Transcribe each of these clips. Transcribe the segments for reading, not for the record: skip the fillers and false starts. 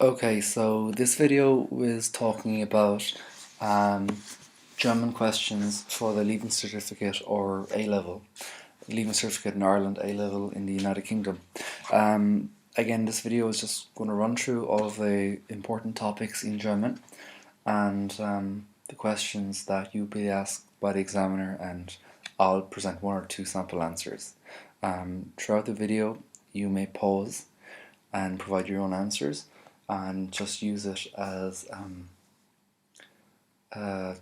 Okay, so this video is talking about German questions for the Leaving Certificate or A-level. Leaving Certificate in Ireland, A-level in the United Kingdom. Again, this video is just going to run through all of the important topics in German and the questions that you'll be asked by the examiner, and I'll present one or two sample answers. Throughout the video, you may pause and provide your own answers, and just use it as a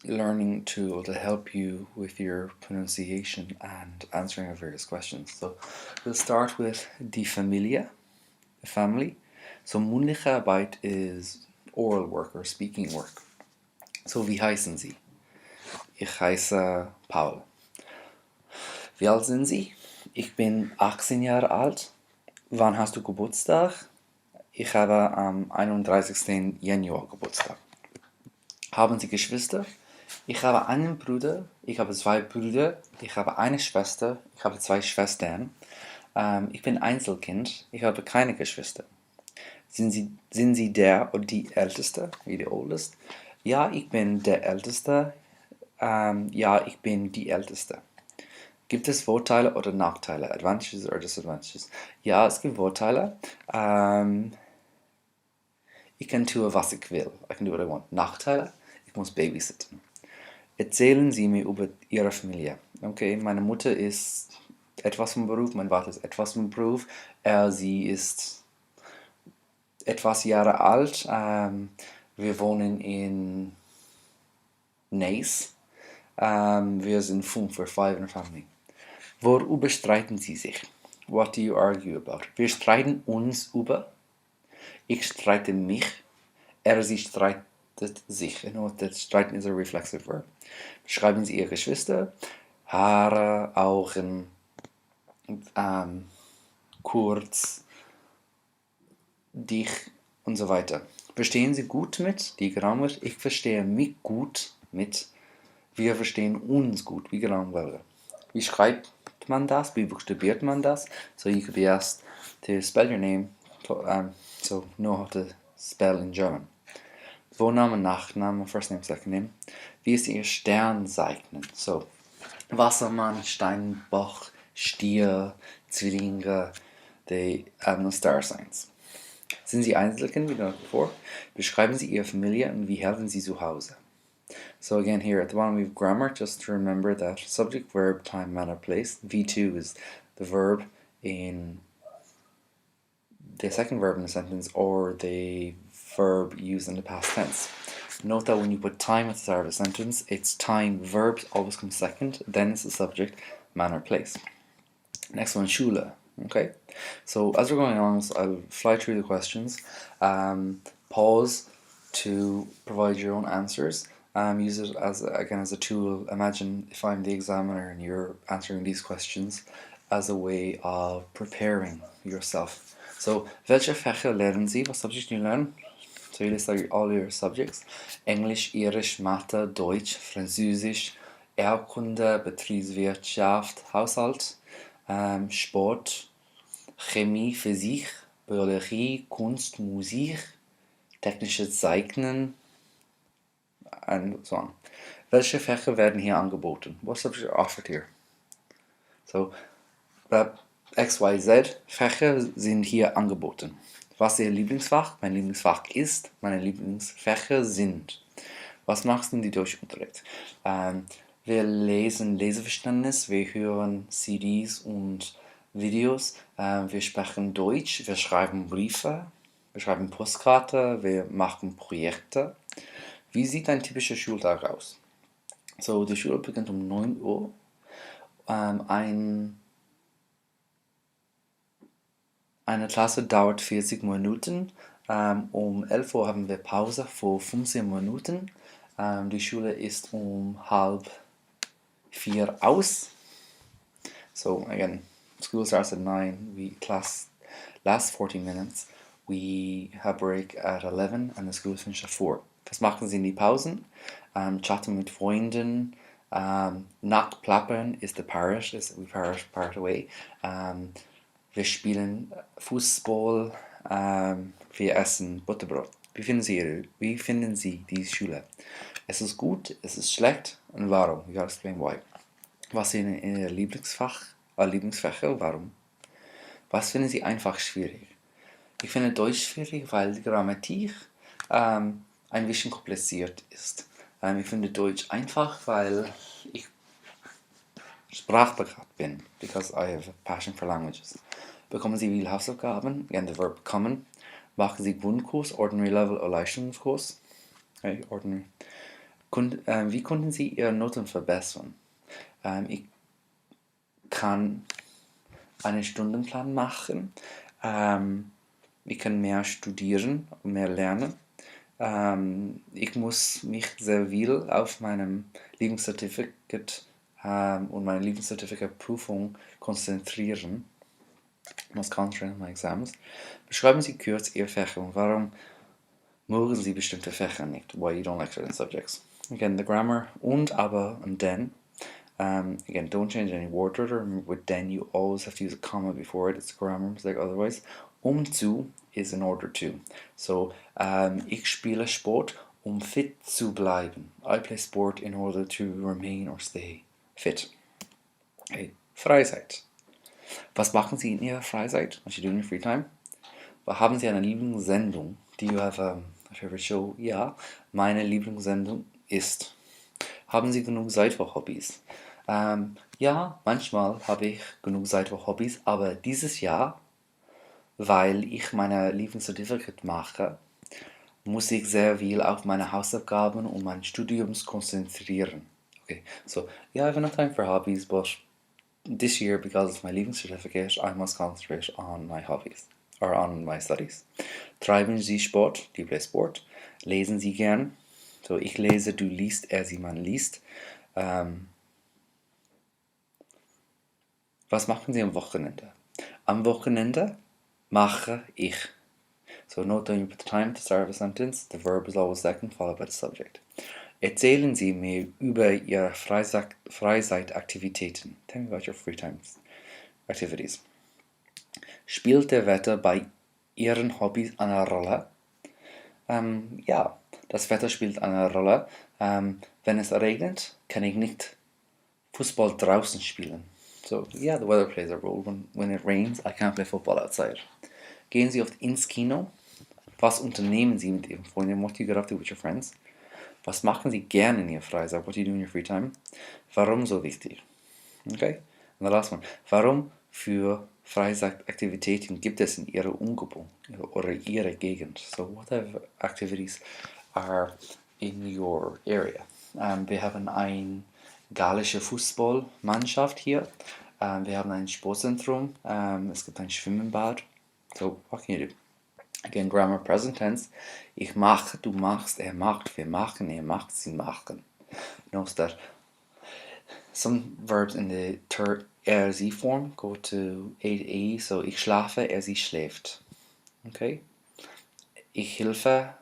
learning tool to help you with your pronunciation and answering of various questions. So we'll start with die Familie, the family. So mündliche Arbeit is oral work or speaking work. So wie heißen Sie? Ich heiße Paul. Wie alt sind Sie? Ich bin 18 Jahre alt. Wann hast du Geburtstag? Ich habe am 31. Januar Geburtstag. Haben Sie Geschwister? Ich habe einen Bruder, ich habe zwei Brüder, ich habe eine Schwester, ich habe zwei Schwestern. Ich bin Einzelkind, ich habe keine Geschwister. Sind Sie der oder die Älteste, wie die Oldest? Ja, ich bin der Älteste. Ja, ich bin die Älteste. Gibt es Vorteile oder Nachteile? Advantages or disadvantages? Ja, es gibt Vorteile. Ich kann tun, was ich will. I can do what I want. Nachteile? Ich muss babysitten. Erzählen Sie mir über Ihre Familie. Okay, meine Mutter ist etwas vom Beruf, mein Vater ist etwas vom Beruf. Sie ist etwas Jahre alt. Wir wohnen in Neis. Wir sind 5, we're 5 in a family. Worüber streiten Sie sich? What do you argue about? Wir streiten uns über. Ich streite mich. Sie streitet sich. You know, that streiten is a reflexive verb. Beschreiben Sie Ihre Geschwister. Haare, Augen, kurz, dicht und so weiter. Verstehen Sie gut mit? Die Grammar. Ich verstehe mich gut mit. Wir verstehen uns gut. Wie Grammar. Wie schreibt man das? Wie buchstabiert man das? So you could be asked to spell your name, so know how to spell in German. Vorname, Nachname, first name, second name. Wie ist Ihr Sternzeichen? So, Wassermann, Steinbock, Stier, Zwillinge, the star signs. Sind Sie Einzelkind, wie before? Beschreiben Sie Ihre Familie und wie helfen Sie zu Hause? So again, here at the bottom we have grammar, just to remember that subject, verb, time, manner, place. V2 is the verb in the second verb in the sentence, or the verb used in the past tense. Note that when you put time at the start of a sentence, it's time, verb always comes second, then it's the subject, manner, place. Next one, Schule. Okay, so as we're going on, I'll fly through the questions. Pause to provide your own answers. Use it as a tool. Imagine if I'm the examiner and you're answering these questions as a way of preparing yourself. So, welche Fächer lernen Sie? What subjects do you learn? So you list all your subjects. Englisch, Irisch, Mathe, Deutsch, Französisch, Erdkunde, Betriebswirtschaft, Haushalt, Sport, Chemie, Physik, Biologie, Kunst, Musik, technisches Zeichnen, and so on. Welche Fächer werden hier angeboten? What subjects are offered here? So, XYZ Fächer sind hier angeboten. Was ist Ihr Lieblingsfach? Mein Lieblingsfach ist, meine Lieblingsfächer sind. Was machst du in die Deutschunterricht? Wir lesen Leseverständnis, wir hören CDs und Videos, wir sprechen Deutsch, wir schreiben Briefe, wir schreiben Postkarte, wir machen Projekte. Wie sieht ein typischer Schultag aus? So, die Schule beginnt um 9 Uhr. Eine Klasse dauert 40 Minuten. Um 11 Uhr haben wir Pause für 15 Minuten. Die Schule ist um 3:30 aus. So again, school starts at 9. Class lasts 40 minutes. We have break at 11 and the school finishes at 4. Was machen Sie in die Pausen? Chatten mit Freunden. Not plappern is the parish. We part away. Wir spielen Fußball, Wir essen Butterbrot. Wie finden Sie die Schule? Es ist gut, es ist schlecht und warum? You gotta explain why. Was sind Ihre Lieblingsfächer? Warum? Was finden Sie einfach schwierig? Ich finde Deutsch schwierig, weil die Grammatik ein bisschen kompliziert ist. Ich finde Deutsch einfach, weil ich sprachbegabt bin, because I have a passion for languages. Bekommen Sie viele Hausaufgaben? Again, the verb bekommen. Machen Sie Grundkurs, Ordinary Level oder Leistungskurs? Okay, Ordinary. Wie konnten Sie Ihre Noten verbessern? Ich kann einen Stundenplan machen. Ich kann mehr studieren und mehr lernen. Ich muss mich sehr viel auf meinem Lieblingszertifikat und meine Lieblingszertifikat-Prüfung konzentrieren. Ich muss konzentrieren auf meine Examens. Beschreiben Sie kurz Ihr Fächer und warum mögen Sie bestimmte Fächer nicht? Why you don't like certain subjects? Again, the grammar und, aber und then. Again, don't change any word order. With then, you always have to use a comma before it. It's a grammar mistake otherwise. Zu is in order to. So, ich spiele Sport, fit zu bleiben. I play sport in order to remain or stay fit. Okay. Freizeit. Was machen Sie in Ihrer Freizeit? What you do in your free time? Haben Sie eine Lieblingssendung? Do you have a favorite show? Ja, meine Lieblingssendung ist. Haben Sie genug Zeit für Hobbys? Ja, manchmal habe ich genug Zeit für Hobbys, aber dieses Jahr, weil ich meine Lieblingszertifikat mache, muss ich sehr viel auf meine Hausaufgaben und mein Studiums konzentrieren. Okay, so yeah, I have enough time for hobbies, but this year, because of my leaving certificate, I must concentrate on my hobbies or on my studies. Treiben Sie Sport? Do you play sport? Lesen Sie gern? So, ich lese, du liest, er, sie, man liest. Was machen Sie am Wochenende? Am Wochenende mache ich. So note down you put the time at the start of a sentence. The verb is always second, followed by the subject. Erzählen Sie mir über Ihre Freizeitaktivitäten. Tell me about your free time activities. Spielt der Wetter bei Ihren Hobbys eine Rolle? Ja, das Wetter spielt eine Rolle. Wenn es regnet, kann ich nicht Fußball draußen spielen. So, yeah, the weather plays a role. When it rains, I can't play football outside. Gehen Sie oft ins Kino? Was unternehmen Sie mit Ihren Freunden? What do you get up to with your friends? Was machen Sie gerne in Ihrer Freizeit? What do you do in your free time? Warum so wichtig? Okay, and the last one. Warum für Freizeitaktivitäten gibt es in Ihrer Umgebung oder Ihrer Gegend? So, what type of activities are in your area? Wir haben eine gallische Fußballmannschaft hier. Wir haben ein Sportzentrum. Es gibt ein Schwimmbad. So, what can you do? Again, grammar present tense. Ich mache, du machst, er macht, wir machen, er macht, sie machen. Notice that some verbs in the third er, sie form go to A to E. So, ich schlafe, er, sie schläft. Okay? Ich helfe,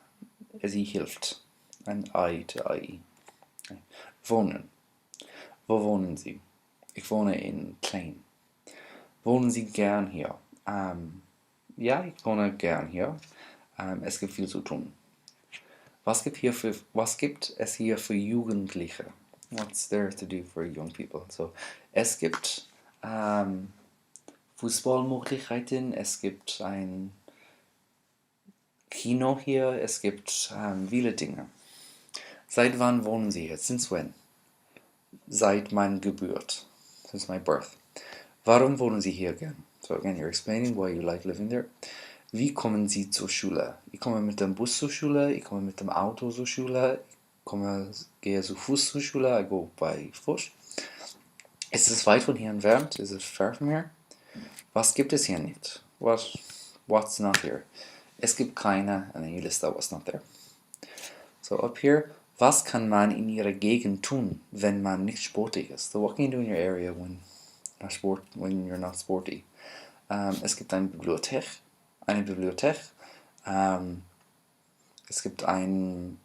er, sie hilft. And I to I. Okay. Wohnen. Wo wohnen Sie? Ich wohne in Klein. Wohnen Sie gern hier? Ja, ich wohne gern hier. Es gibt viel zu tun. Was gibt es hier für Jugendliche? What's there to do for young people? So, es gibt Fußballmöglichkeiten, es gibt ein Kino hier, es gibt viele Dinge. Seit wann wohnen Sie hier? Since when? Seit meiner Geburt. Since my birth. Warum wohnen Sie hier gern? So again, you're explaining why you like living there. Wie kommen Sie zur Schule? Ich komme mit dem Bus zur Schule, ich komme mit dem Auto zur Schule, gehe zu Fuß zur Schule, I go by foot. Ist es weit von hier entfernt? Is it far from here? Was gibt es hier nicht? What's not here? Es gibt keine, and then you list out what's not there. So up here, was kann man in Ihrer Gegend tun, wenn man nicht sportlich ist? So what can you do in your area when you're not sporty? Es gibt eine Bibliothek. Es gibt einen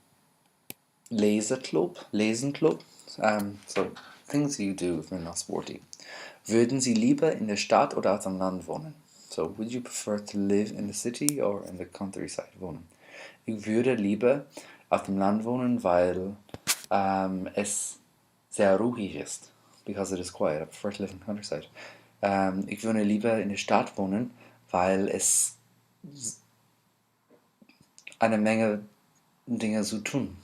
Lesenclub. So things you do if you're not sporty. Würden Sie lieber in der Stadt oder auf dem Land wohnen? So, would you prefer to live in the city or in the countryside wohnen? Ich würde lieber auf dem Land wohnen, weil es sehr ruhig ist. Because it is quiet. I prefer to live in the countryside. Ich würde lieber in der Stadt wohnen, weil es eine Menge Dinge zu tun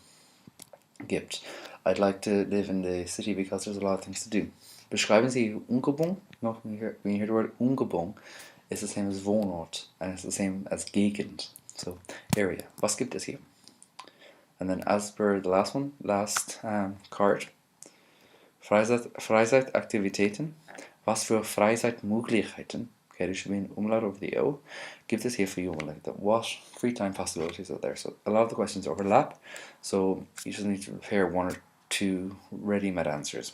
gibt. I'd like to live in the city because there's a lot of things to do. Beschreiben Sie Umgebung. Noch, when you hear the word Umgebung, it's the same as Wohnort and it's the same as Gegend. So, area. Was gibt es hier? And then as per the last card, Freizeitaktivitäten. Was für Freizeitmöglichkeiten, okay, there should be an umlaut over the O, gibt es hier für you? Like what free time possibilities are there? So a lot of the questions overlap, so you just need to prepare one or two ready-made answers.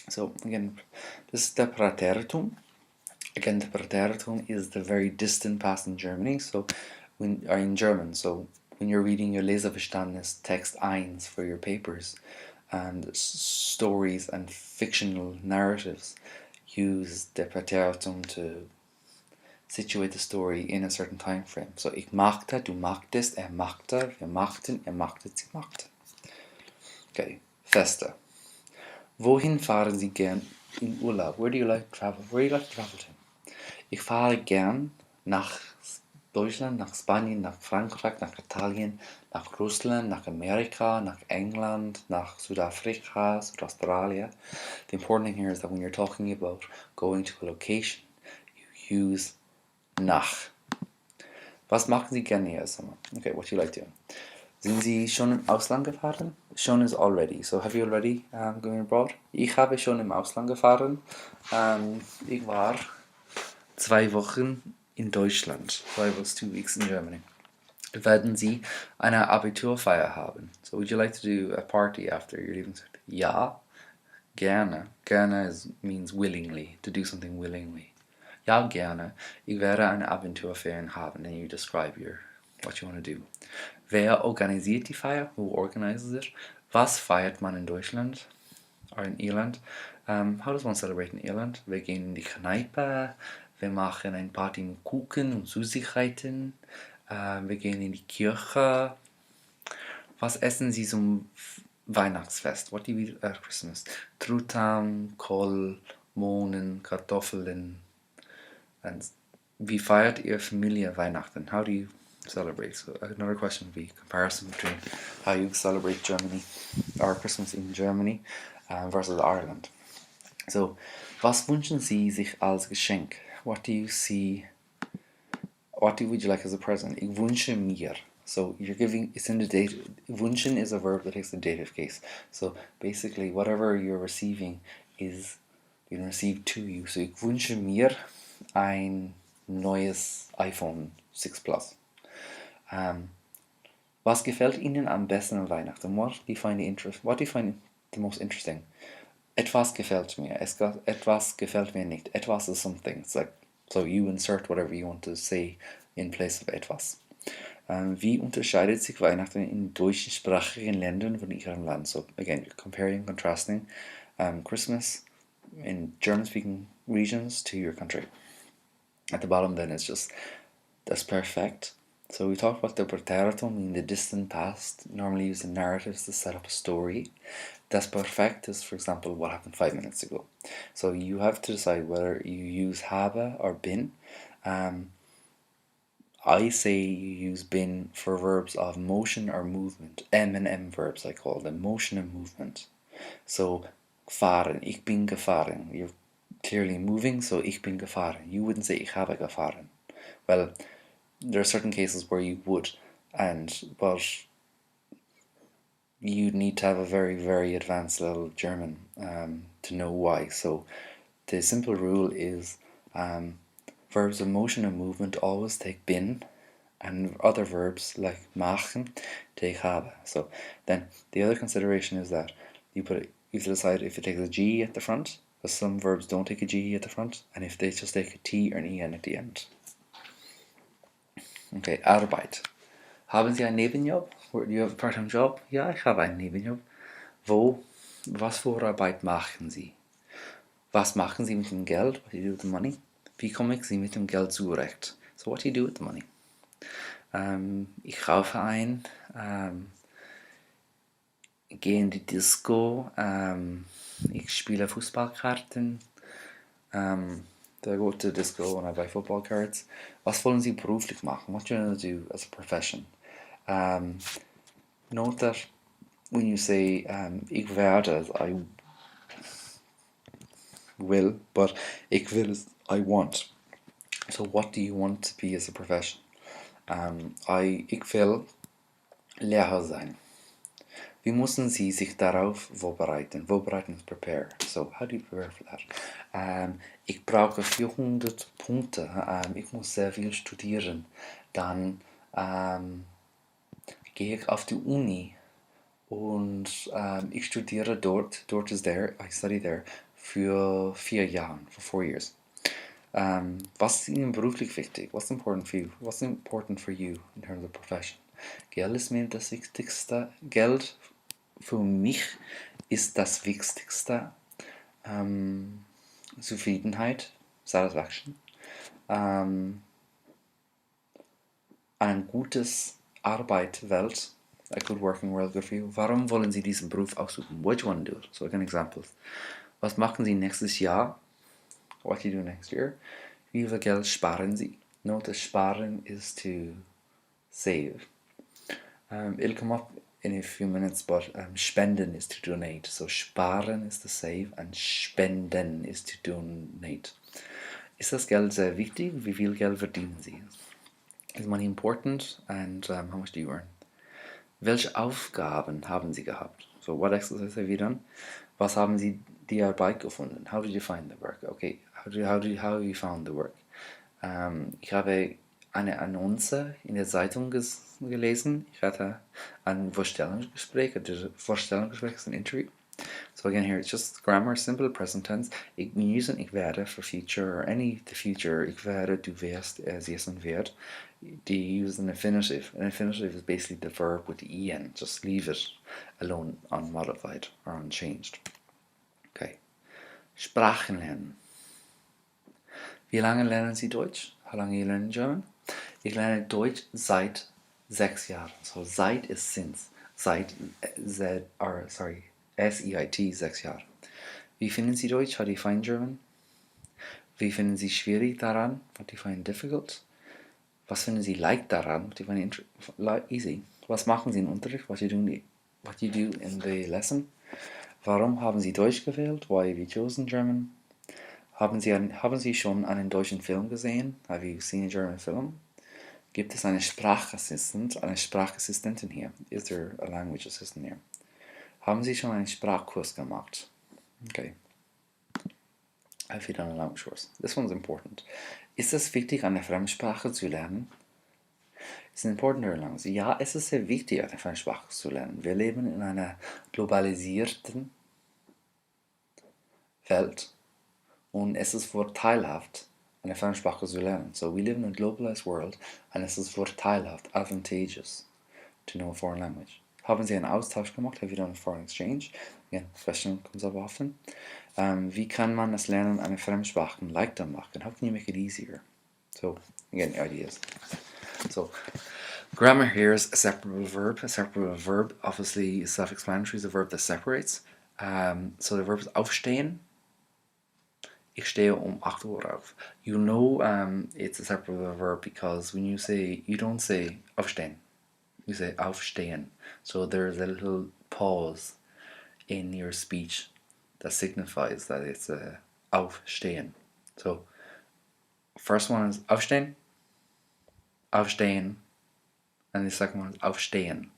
So again, this is the Präteritum. Again, the Präteritum is the very distant past in Germany, so in German. So when you're reading your Leseverständnis text 1 for your papers, and stories and fictional narratives use the Präteritum to situate the story in a certain time frame. So ich machte, du magtest, machte, wir machten, machtet, sie machte. Okay, Feste. Wohin fahren Sie gern in Urlaub? Where do you like to travel? Where do you like to travel to? Ich fahre gern nach Deutschland, nach Spanien, nach Frankreich, nach Italien, nach Russland, nach Amerika, nach England, nach Südafrika, Südaustralia. The important thing here is that when you're talking about going to a location, you use nach. Was machen Sie gerne hier, Sommer? Okay, what do you like doing? Sind Sie schon im Ausland gefahren? Schon is already. So have you already going abroad? Ich habe schon im Ausland gefahren. Ich war 2 Wochen in Deutschland. So I was 2 weeks in Germany. Werden Sie eine Abiturfeier haben? So would you like to do a party after your leaving cert? Ja, gerne. Gerne means willingly, to do something willingly. Ja, gerne. Ich werde eine Abiturferien haben. And you describe what you want to do. Wer organisiert die Feier? Who organizes it? Was feiert man in Deutschland? Or in Irland? How does one celebrate in Irland? Wir gehen in die Kneipe. Wir machen eine Party mit Kuchen und Süßigkeiten. Wir gehen in die Kirche. Was essen Sie zum Weihnachtsfest? What do you eat at Christmas? Truthahn, Kohl, Mohnen, Kartoffeln. And wie feiert Ihre Familie Weihnachten? How do you celebrate? So another question would be comparison between how you celebrate Germany or Christmas in Germany versus Ireland. So, was wünschen Sie sich als Geschenk? What would you like as a present? Ich wünsche mir. So you're giving, it's in the dative. Wünschen is a verb that takes the dative case. So basically, whatever you're receiving is being received to you. So ich wünsche mir ein neues iPhone 6 Plus. Was gefällt Ihnen am besten an Weihnachten? What do you find the most interesting? Etwas gefällt mir. Etwas gefällt mir nicht. Etwas is something. It's like, so you insert whatever you want to say in place of etwas. Wie unterscheidet sich Weihnachten in deutschsprachigen Ländern von Ihrem Land? So again, you're comparing, contrasting Christmas in German-speaking regions to your country. At the bottom then it's just, that's perfect. So we talked about the Präteritum in the distant past, normally used in narratives to set up a story. Das Perfekt is, for example, what happened 5 minutes ago. So you have to decide whether you use habe or bin. I say you use bin for verbs of motion or movement. M and M verbs, I call them, motion and movement. So fahren, ich bin gefahren. You're clearly moving, so ich bin gefahren. You wouldn't say ich habe gefahren. Well, there are certain cases where you would, but you'd need to have a very, very advanced level of German to know why. So the simple rule is verbs of motion and movement always take bin, and other verbs like machen take habe. So then the other consideration is that you have to decide if it takes a G at the front, because some verbs don't take a G at the front, and if they just take a T or an EN at the end. Okay, Arbeit. Haben Sie einen Nebenjob? Do you have a part-time job? Ja, ich habe einen Nebenjob. Wo? Was für Arbeit machen Sie? Was machen Sie mit dem Geld? What do you do with the money? Wie komme ich sie mit dem Geld zurecht? So what do you do with the money? Ich kaufe ein, gehe in die Disco, ich spiele Fußballkarten, I go to disco and I buy football cards. Was wollen Sie beruflich machen? What do you want to do as a profession? Note that when you say ich werde, I will, but ich will is I want. So what do you want to be as a profession? Ich will Lehrer sein. Wie müssen Sie sich darauf vorbereiten? Vorbereiten ist prepare. So, how do you prepare for that? Ich brauche 400 Punkte. Ich muss sehr viel studieren. Dann gehe ich auf die Uni und ich studiere dort. Dort ist there. I study there für 4 Jahre, for 4 years. Was ist Ihnen beruflich wichtig? What's important for you? What's important for you in terms of profession? Geld ist mir das Wichtigste. Geld für mich ist das Wichtigste. Zufriedenheit, Satisfaction. Ein gutes Arbeitswelt, a good working world, good for you. Warum wollen Sie diesen Beruf ausüben? What do you want to do? So again examples. Was machen Sie nächstes Jahr? What do you do next year? Wie viel Geld sparen Sie? Note sparen is to save. It'll come up in a few minutes, but spenden is to donate. So sparen is to save and spenden is to donate. Ist das Geld sehr wichtig? Wie viel Geld verdienen Sie? Is money important? And how much do you earn? Welche Aufgaben haben Sie gehabt? So what exercise have you done? Was haben Sie die Arbeit gefunden? How did you find the work? Okay, how have you found the work? Ich habe eine Annonce in der Zeitung gelesen. Ich hatte ein Vorstellungsgespräch. Vorstellungsgespräch ist ein Interview. So again here, it's just grammar, simple present tense. Ich bin using ich werde for future or any the future. Ich werde, du wirst, sie ist und wird. Die use an infinitive. An infinitive is basically the verb with the en. Just leave it alone, unmodified or unchanged. Okay. Sprachen lernen. Wie lange lernen Sie Deutsch? How long are you learning German? Ich lerne Deutsch seit 6 Jahren. So seit ist since. Seit S-E-I-T 6 Jahre. Wie finden Sie Deutsch? How do you find German? Wie finden Sie schwierig daran? What do you find difficult? Was finden Sie leicht daran? What do you find easy? Was machen Sie im Unterricht? What do you do in the lesson? Warum haben Sie Deutsch gewählt? Why have you chosen German? Haben Sie schon einen deutschen Film gesehen? Have you seen a German film? Gibt es eine Sprachassistentin hier? Is there a language assistant here? Haben Sie schon einen Sprachkurs gemacht? Okay. Have you done a language course? This one's important. Ist es wichtig, eine Fremdsprache zu lernen? Is it important to learn language? Ja, es ist sehr wichtig, eine Fremdsprache zu lernen. Wir leben in einer globalisierten Welt. Und es ist vorteilhaft, eine Fremdsprache zu lernen. So we live in a globalized world and es ist vorteilhaft, advantageous, to know a foreign language. Haben Sie einen Austausch gemacht? Have you done a foreign exchange? Again, question comes up often. Wie kann man das Lernen einer Fremdsprache leichter machen? How can you make it easier? So, again, ideas. So, grammar here is a separable verb. A separable verb, obviously, is self-explanatory, is a verb that separates. So the verb is aufstehen. Ich stehe 8 Uhr auf. You know it's a separate verb because when you say, you don't say aufstehen. You say aufstehen. So there's a little pause in your speech that signifies that it's aufstehen. So first one is aufstehen, aufstehen, and the second one is aufstehen.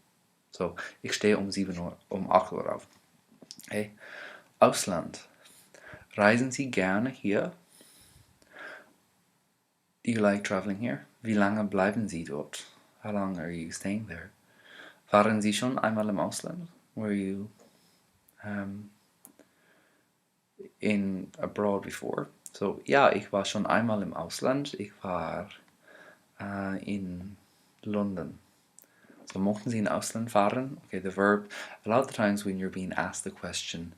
So ich stehe 7 Uhr, 8 Uhr auf. Okay. Ausland. Reisen Sie gerne hier? Do you like traveling here? Wie lange bleiben Sie dort? How long are you staying there? Waren Sie schon einmal im Ausland? Were you in abroad before? So, ja, ich war schon einmal im Ausland. Ich war in London. So, mochten Sie in Ausland fahren? Okay, the verb, a lot of the times when you're being asked the question,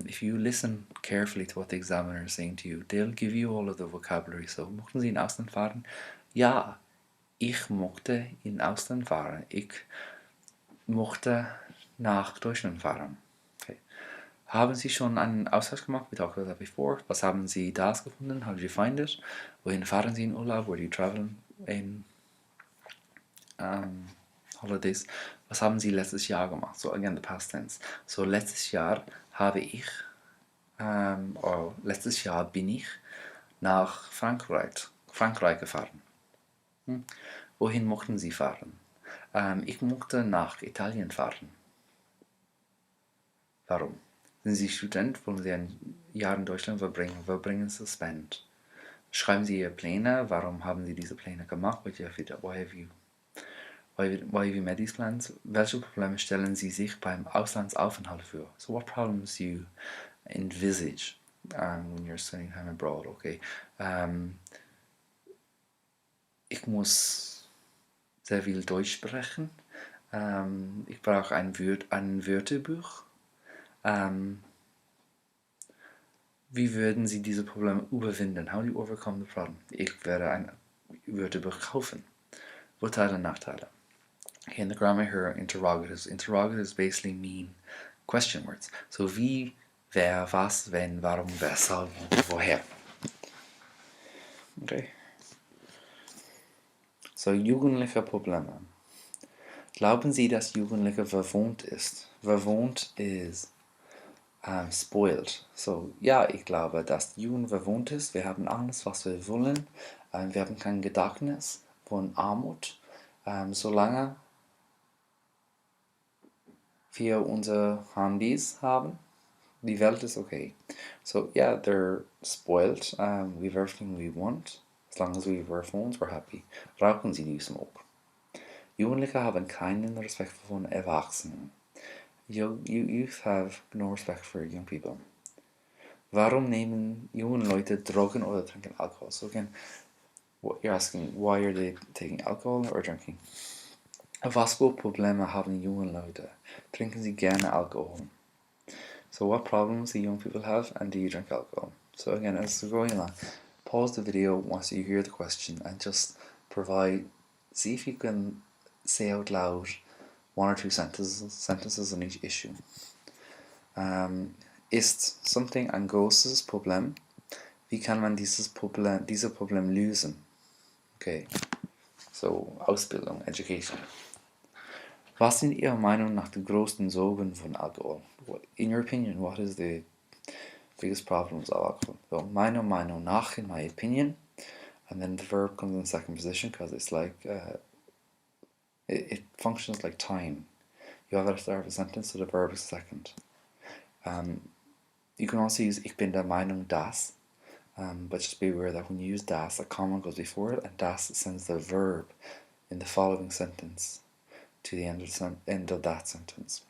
if you listen carefully to what the examiner is saying to you, they'll give you all of the vocabulary. So, mochten Sie in Ausland fahren? Ja, ich mochte in Ausland fahren. Ich mochte nach Deutschland fahren. Okay. Haben Sie schon einen Austausch gemacht? We talked about that before. Was haben Sie das gefunden? How did you find it? Wohin fahren Sie in Urlaub? Where do you travel in holidays? Was haben Sie letztes Jahr gemacht? So again, the past tense. So letztes Jahr habe ich, letztes Jahr bin ich nach Frankreich gefahren. Wohin mochten Sie fahren? Ich mochte nach Italien fahren. Warum? Sind Sie Student? Wollen Sie ein Jahr in Deutschland verbringen? Verbringen Sie Spend? Schreiben Sie Ihre Pläne? Warum haben Sie diese Pläne gemacht? Why have you made these plans? Welche Probleme stellen Sie sich beim Auslandsaufenthalt vor? So what problems you envisage when you're spending time abroad? Okay. Ich muss sehr viel Deutsch sprechen. Ich brauche ein Wörterbuch. Wie würden Sie diese Probleme überwinden? How do you overcome the problem? Ich werde ein Wörterbuch kaufen. Vorteile und Nachteile. Okay, in the grammar here, interrogatives. Interrogatives basically mean question words. So wie, wer, was, wenn, warum, weshalb, woher. Okay. So, jugendliche Probleme. Glauben Sie, dass Jugendliche verwohnt ist? Verwohnt ist spoiled. So, ja, ich glaube, dass die Jugend verwohnt ist. Wir haben alles, was wir wollen. Wir haben kein Gedächtnis von Armut. Solange wir unsere Handys haben, die Welt ist okay. So, yeah, they're spoiled. We have everything we want. As long as we have our phones, we're happy. Rauchen Sie die Smoke. Jugendliche haben keinen Respekt von Erwachsenen. Youth have no respect for young people. Warum nehmen junge Leute Drogen oder trinken Alkohol? So again, what you're asking, why are they taking alcohol or drinking? Was für Probleme haben junge Leute? Trinken sie gerne Alkohol? So what problems do young people have, and do you drink alcohol? So again, as we're going along, pause the video once you hear the question and just see if you can say out loud one or two sentences on each issue. Ist something ein großes Problem? Wie kann man dieses Problem lösen? Okay, so Ausbildung, Education. Was sind Ihrer Meinung nach die größten Sorgen von Alkohol? In your opinion, what is the biggest problems of alcohol? So, meiner Meinung nach, in my opinion, and then the verb comes in second position because it's like it functions like time. You have at the start of a sentence, so the verb is second. You can also use ich bin der Meinung dass, but just be aware that when you use das, a comma goes before it, and das sends the verb in the following sentence to the end of that sentence.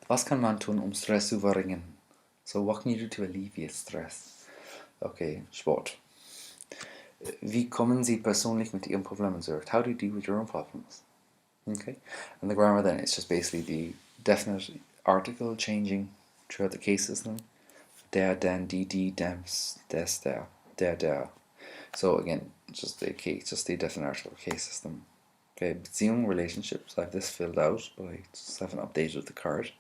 Was kann man tun, Stress zu verringern? So what can you do to alleviate stress? Okay, Sport. Wie kommen Sie persönlich mit Ihren Problemen zurecht? How do you deal with your own problems? Okay, and the grammar then is just basically the definite article changing throughout the case system. Der, den, die, dems, des, der. So again, just the definite article case system. Okay, Beziehung, relationships. I have this filled out, but I just haven't updated the card.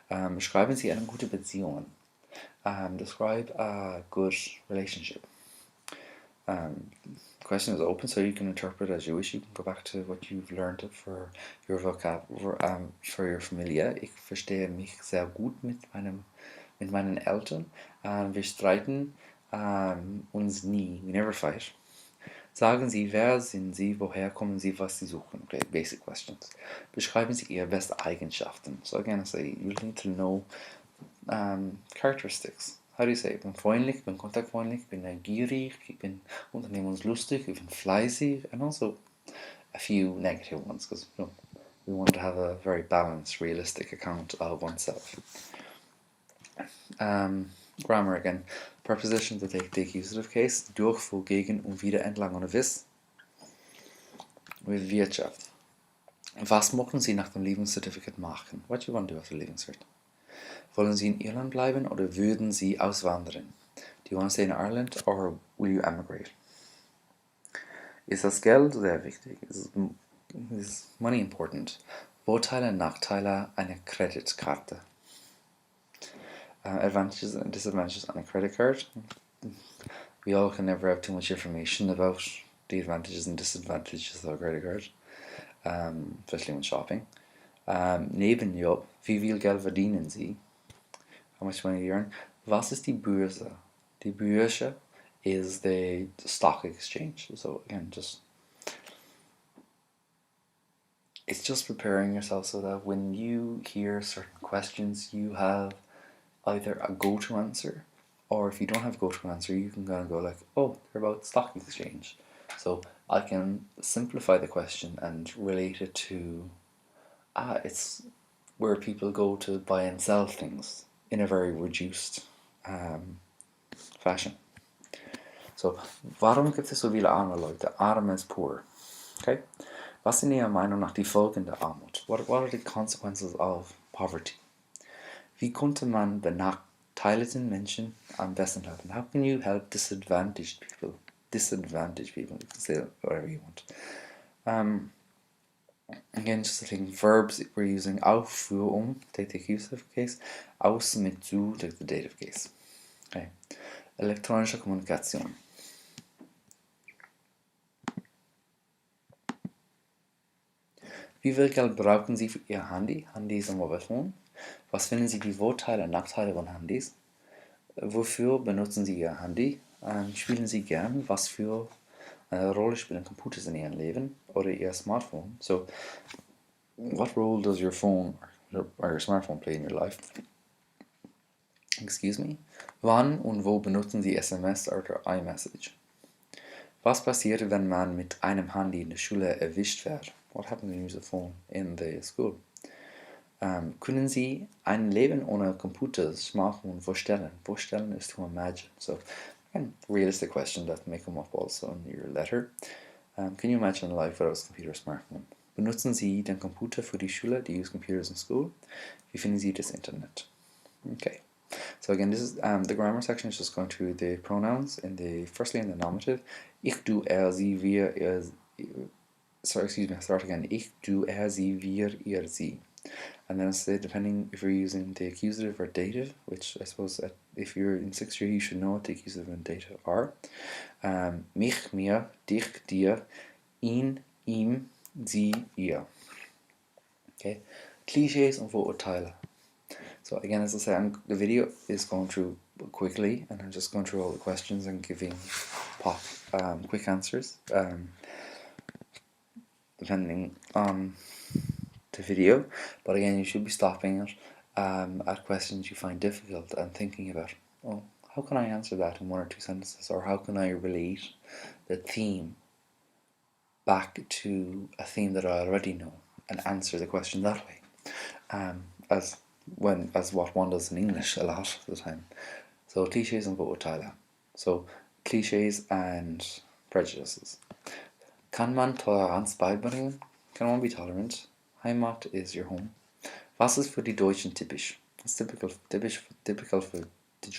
Beschreiben Sie eine gute Beziehung. Describe a good relationship. The question is open, so you can interpret as you wish. You can go back to what you've learned for your for your Familie. Ich verstehe mich sehr gut mit meinen Eltern. Wir streiten uns nie. We never fight. Sagen Sie, wer sind Sie, woher kommen Sie, was Sie suchen? Okay, basic questions. Beschreiben Sie Ihre beste Eigenschaften. So again, I say you need to know characteristics. How do you say? Ich bin freundlich, ich bin kontaktfreundlich, ich bin neugierig, ich bin unternehmenslustig, ich bin fleißig, and also a few negative ones, because we want to have a very balanced, realistic account of oneself. Grammar again. Prepositions that take the accusative case. Durch, vor, gegen und wieder, entlang oder bis. With Wirtschaft. Was möchten Sie nach dem Lebenszertifikat machen? What do you want to do after leaving cert? Wollen Sie in Irland bleiben oder würden Sie auswandern? Do you want to stay in Ireland or will you emigrate? Ist das Geld sehr wichtig? Is money important? Vorteile, Nachteile einer Kreditkarte. Advantages and disadvantages on a credit card. We all can never have too much information about the advantages and disadvantages of a credit card, especially when shopping. Nebenjob, wie viel Geld verdienen Sie? How much money do you earn? Was ist die Börse? Die Börse is the stock exchange. So again, it's just preparing yourself so that when you hear certain questions, you have either a go-to answer, or if you don't have a go-to answer, you can kind of go like, oh, they're about stock exchange. So I can simplify the question and relate it to, it's where people go to buy and sell things in a very reduced fashion. So, warum gibt es so viele arme Leute? Arm is poor. Okay? Was sind Ihrer Meinung nach die Folgen der Armut? What are the consequences of poverty? Wie konnte man benachteiligten Menschen am besten helfen? How can you help disadvantaged people? Disadvantaged people, you can say whatever you want. Again, just taking verbs, we're using auf für take the accusative case, aus mit zu take the dative case. Okay. Elektronische Kommunikation. Wie viel Geld brauchen Sie für Ihr Handy? Handy ist ein Mobile Phone. Was finden Sie die Vorteile und Nachteile von Handys? Wofür benutzen Sie Ihr Handy? Spielen Sie gern? Was für eine Rolle spielen Computers in Ihrem Leben oder Ihr Smartphone? So, what role does your phone or your smartphone play in your life? Excuse me. Wann und wo benutzen Sie SMS oder iMessage? Was passiert, wenn man mit einem Handy in der Schule erwischt wird? What happens when you use a phone in the school? Können Sie ein Leben ohne Computer, Smartphone vorstellen? Vorstellen is to imagine. So, again, realistic question that may come up also in your letter. Can you imagine a life without a computer or smartphone? Benutzen Sie den Computer für die Schule? Do you use computers in school? Wie finden Sie das Internet? Okay. So again, this is the grammar section is just going through the pronouns firstly in the nominative. Ich, du, er, sie, wir, er, sorry, excuse me, I'll start again. Ich, du, er, sie, wir, ihr, sie. And then depending if you're using the accusative or dative, which I suppose if you're in 6th year you should know what the accusative and dative are. Mich, mir, dich, dir, ihn, ihm, sie, ihr. Okay, Klischees und Vorurteile. So again, as I say, the video is going through quickly, and I'm just going through all the questions and giving quick answers, depending on the video. But again, you should be stopping it at questions you find difficult and thinking about, oh, how can I answer that in 1 or 2 sentences, or how can I relate the theme back to a theme that I already know and answer the question that way, as what one does in English a lot of the time. So cliches and Vorurteile. So cliches and prejudices. Kann man Toleranz beibringen? Can one be tolerant? Heimat is your home. Was ist für die Deutschen typisch? What's typical for the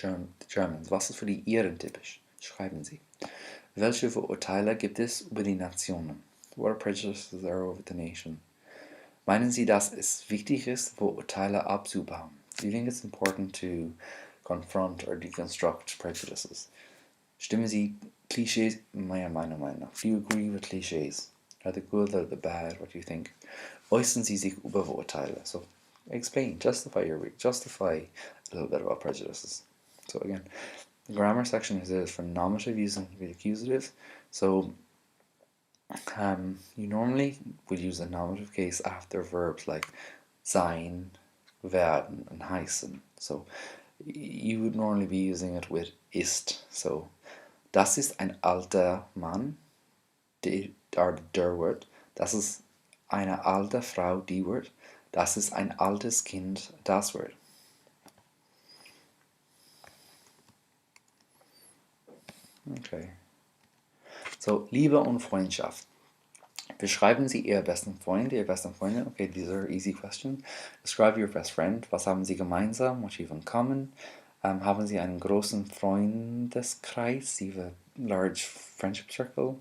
Germans? Was ist für die Iren typisch? Schreiben Sie. Welche Vorurteile gibt es über die Nationen? What are prejudices there over the nation? Meinen Sie, dass es wichtig ist, Vorurteile abzubauen? Do you think it's important to confront or deconstruct prejudices? Stimmen Sie Klischees? Meiner Meinung nach. Do you agree with cliches? Are they good or the bad? What do you think? Äußern Sie sich über Vorurteile? So explain, justify a little bit about prejudices. So again, the grammar section is for nominative using the accusative. So you normally would use a nominative case after verbs like sein, werden, and heißen. So you would normally be using it with ist. So das ist ein alter Mann, der word. Das ist eine alte Frau, die word. Das ist ein altes Kind, das word. Okay. So, Liebe und Freundschaft. Beschreiben Sie Ihr besten Freund, Ihre besten Freundin. Okay, these are easy questions. Describe your best friend. Was haben Sie gemeinsam? What you have in common? Haben Sie einen großen Freundeskreis? Do you have a large friendship circle?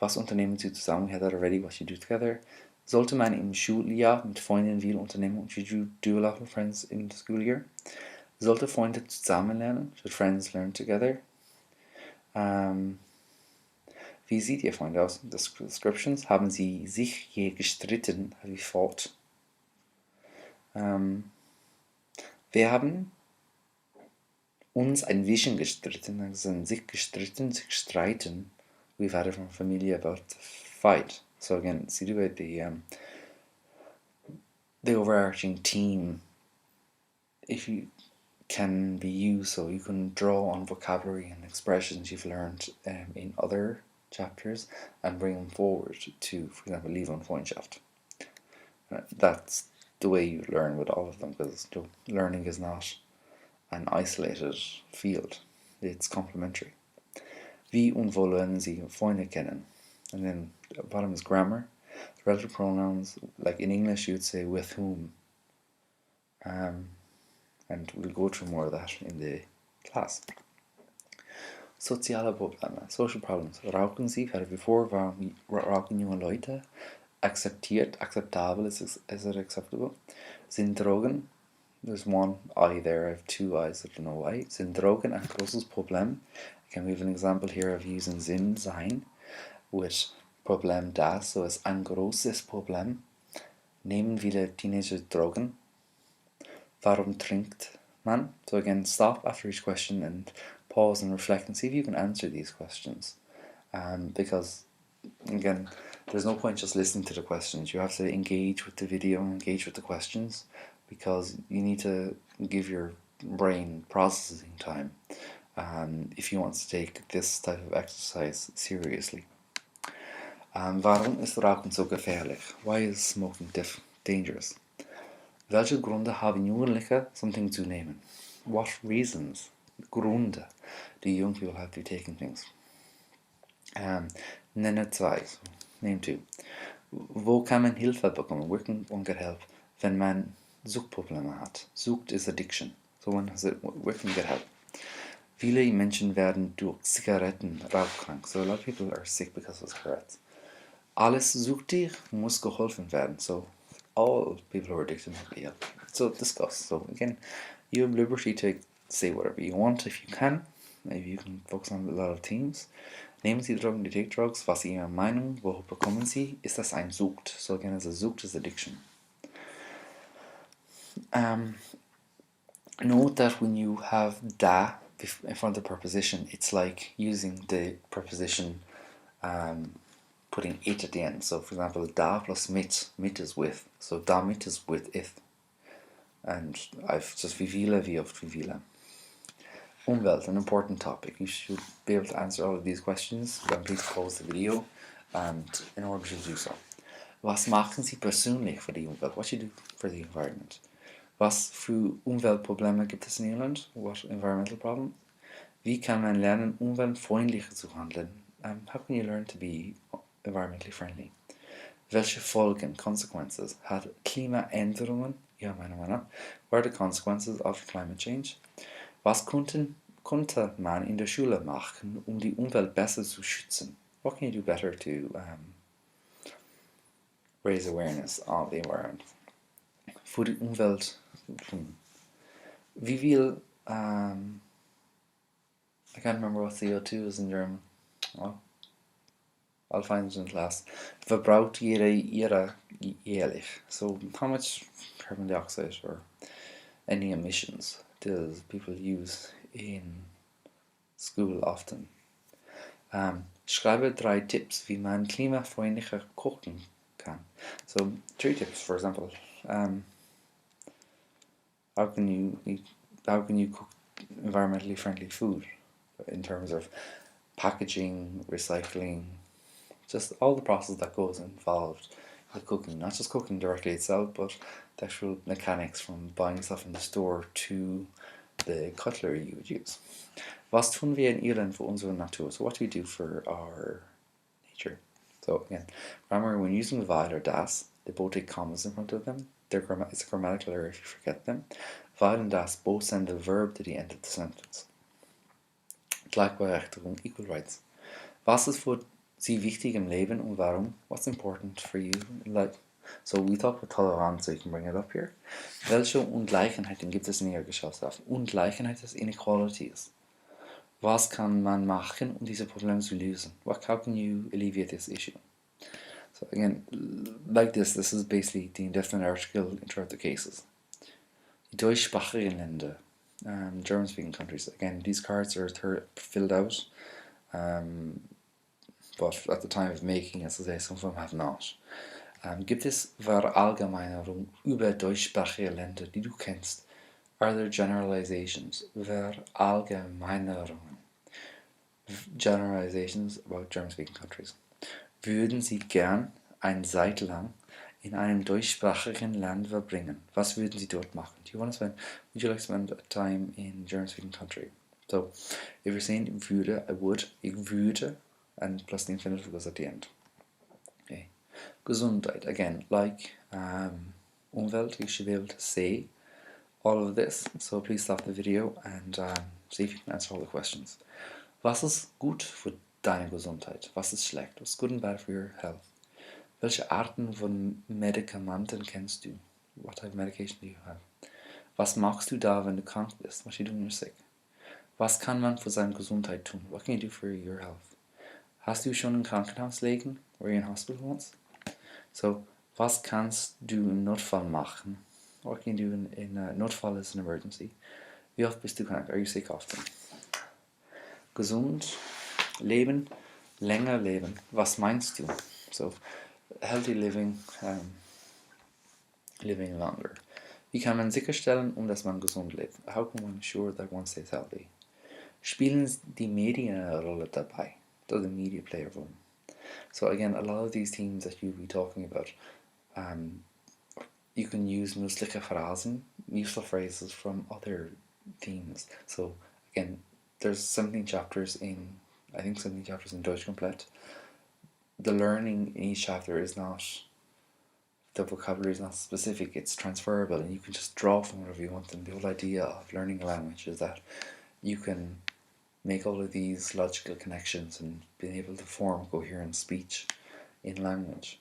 Was unternehmen Sie zusammen? We had that already. What you do together? Sollte man im Schuljahr mit Freunden viel unternehmen? Should you do a lot with friends in the school year? Sollte Freunde zusammen lernen? Should friends learn together? Wie sieht Ihr Freund aus? Descriptions. Haben Sie sich je gestritten? Have you fought? Wir haben uns ein bisschen gestritten. Also sich gestritten, sich streiten. We've had it from Familie about the fight. So again, see the overarching theme, if you can be used, so you can draw on vocabulary and expressions you've learned in other chapters and bring them forward to, for example, Liebe und Freundschaft. That's the way you learn with all of them, because learning is not an isolated field, it's complementary. Wie und wo lernen Sie Freunde kennen? And then the bottom is grammar. Relative pronouns, like in English you'd say with whom. And we'll go through more of that in the class. Soziale Probleme, social problems. Rauchen Sie, had it before, rauchen junge Leute? Akzeptiert, acceptable, is it acceptable? Sind Drogen, there's one I there, I have two I's, I don't know why. Sind Drogen ein großes Problem? Again, we have an example here of using sind, sein, with Problem das, so it's ein großes Problem. Nehmen viele Teenager Drogen? Warum trinkt man? So again, stop after each question and pause and reflect and see if you can answer these questions. Because, again, there's no point just listening to the questions. You have to engage with the video and engage with the questions, because you need to give your brain processing time if you want to take this type of exercise seriously. Warum ist Rauchen so gefährlich? Why is smoking dangerous? Welche Gründe haben Jugendliche something zu nehmen? What reasons, Gründe, do young people have to be taking things? Nenne zwei, so name two. Wo kann man Hilfe bekommen? Where can one get help wenn man Suchtprobleme hat? Sucht is addiction. So one has it, where can you get help? Viele Menschen werden durch Zigarettenrauch krank. So a lot of people are sick because of cigarettes. Alles süchtig muss geholfen werden. So all people who are addicted must be helped. So discuss. So again, you have liberty to say whatever you want if you can. Maybe you can focus on a lot of themes. Nehmen Sie Drogen, die take drugs. Was ist Ihre Meinung? Wo bekommen Sie? Ist das ein Sucht? So again, as a Sucht is addiction. Note that when you have da in front of the preposition, it's like using the preposition putting it at the end. So for example, da plus mit is with. So damit is with it. And I've just wie viele, wie oft, wie viele. Umwelt, an important topic. You should be able to answer all of these questions. Then please pause the video and in order to do so. Was machen Sie persönlich für die Umwelt? What you do for the environment? Was für Umweltprobleme gibt es in Irland? What environmental problems? Wie kann man lernen, umweltfreundlicher zu handeln? How can you learn to be environmentally friendly? Welche Folgen, consequences, hat Klimaänderungen, Ihrer Meinung nach, what are the consequences of climate change? Was konnte man in der Schule machen, die Umwelt besser zu schützen? What can you do better to raise awareness of the environment? Für die Umwelt, wie viel, I can't remember what CO2 is in German. Well, I'll find it in class. Verbraucht jeder jährlich? So how much carbon dioxide or any emissions does people use in school often? Schreibe 3 Tipps, wie man klimafreundlicher kochen kann. So 3 tips, for example. How can you cook environmentally friendly food in terms of packaging, recycling, just all the process that goes involved with cooking, not just cooking directly itself, but the actual mechanics from buying stuff in the store to the cutlery you would use. Was tun wir in Irland für unsere Natur? So what do we do for our nature? So again, grammar, when using weil or das, they both take commas in front of them. It's a grammatical error if you forget them. Weil and das both send the verb to the end of the sentence. Gleichberechtigung, equal rights. Was ist für Sie wichtig im Leben und warum? What's important for you? So we talk about Toleranz, so you can bring it up here. Welche Ungleichheiten gibt es in Ihrer Gesellschaft? Ungleichheit ist Inequalities. Was kann man machen, um diese Probleme zu lösen? How can you alleviate this issue? So again, like this is basically the indefinite article in throughout the cases. Die deutschsprachigen Länder, German-speaking countries. Again, these cards are filled out, but at the time of making, as I say, some of them have not. Gibt es Verallgemeinerungen über deutschsprachige Länder, die du kennst? Are there generalizations? Verallgemeinerungen. Generalizations about German-speaking countries. Würden Sie gern eine Zeit lang in einem deutschsprachigen Land verbringen? Was würden Sie dort machen? Would you like to spend time in a German-speaking country? So, if you're saying würde, I would, ich würde, and plus the infinitive goes at the end. Okay. Gesundheit, again, like Umwelt, you should be able to say all of this. So please stop the video and see if you can answer all the questions. Was ist gut für deine Gesundheit? Was ist schlecht? What's good and bad for your health? Welche Arten von Medikamenten kennst du? What type of medication do you have? Was machst du da, wenn du krank bist? What do you do when you're sick? Was kann man für seine Gesundheit tun? What can you do for your health? Hast du schon im Krankenhaus liegen? Were you in hospital once? So, was kannst du im Notfall machen? What can you do in a Notfall is an emergency? Wie oft bist du krank? Are you sick often? Gesund leben, länger leben. Was meinst du? So, healthy living, living longer. Wie kann man sicherstellen, dass man gesund lebt? How can one ensure that one stays healthy? Spielen die Medien eine Rolle dabei? Does the media play a role? So again, a lot of these themes that you'll be talking about, you can use nützliche Phrasen, useful phrases from other themes. So again, there's 17 chapters in Deutsch Komplett. The learning in each chapter is not, the vocabulary is not specific, it's transferable, and you can just draw from whatever you want. And the whole idea of learning a language is that you can make all of these logical connections and being able to form coherent speech in language.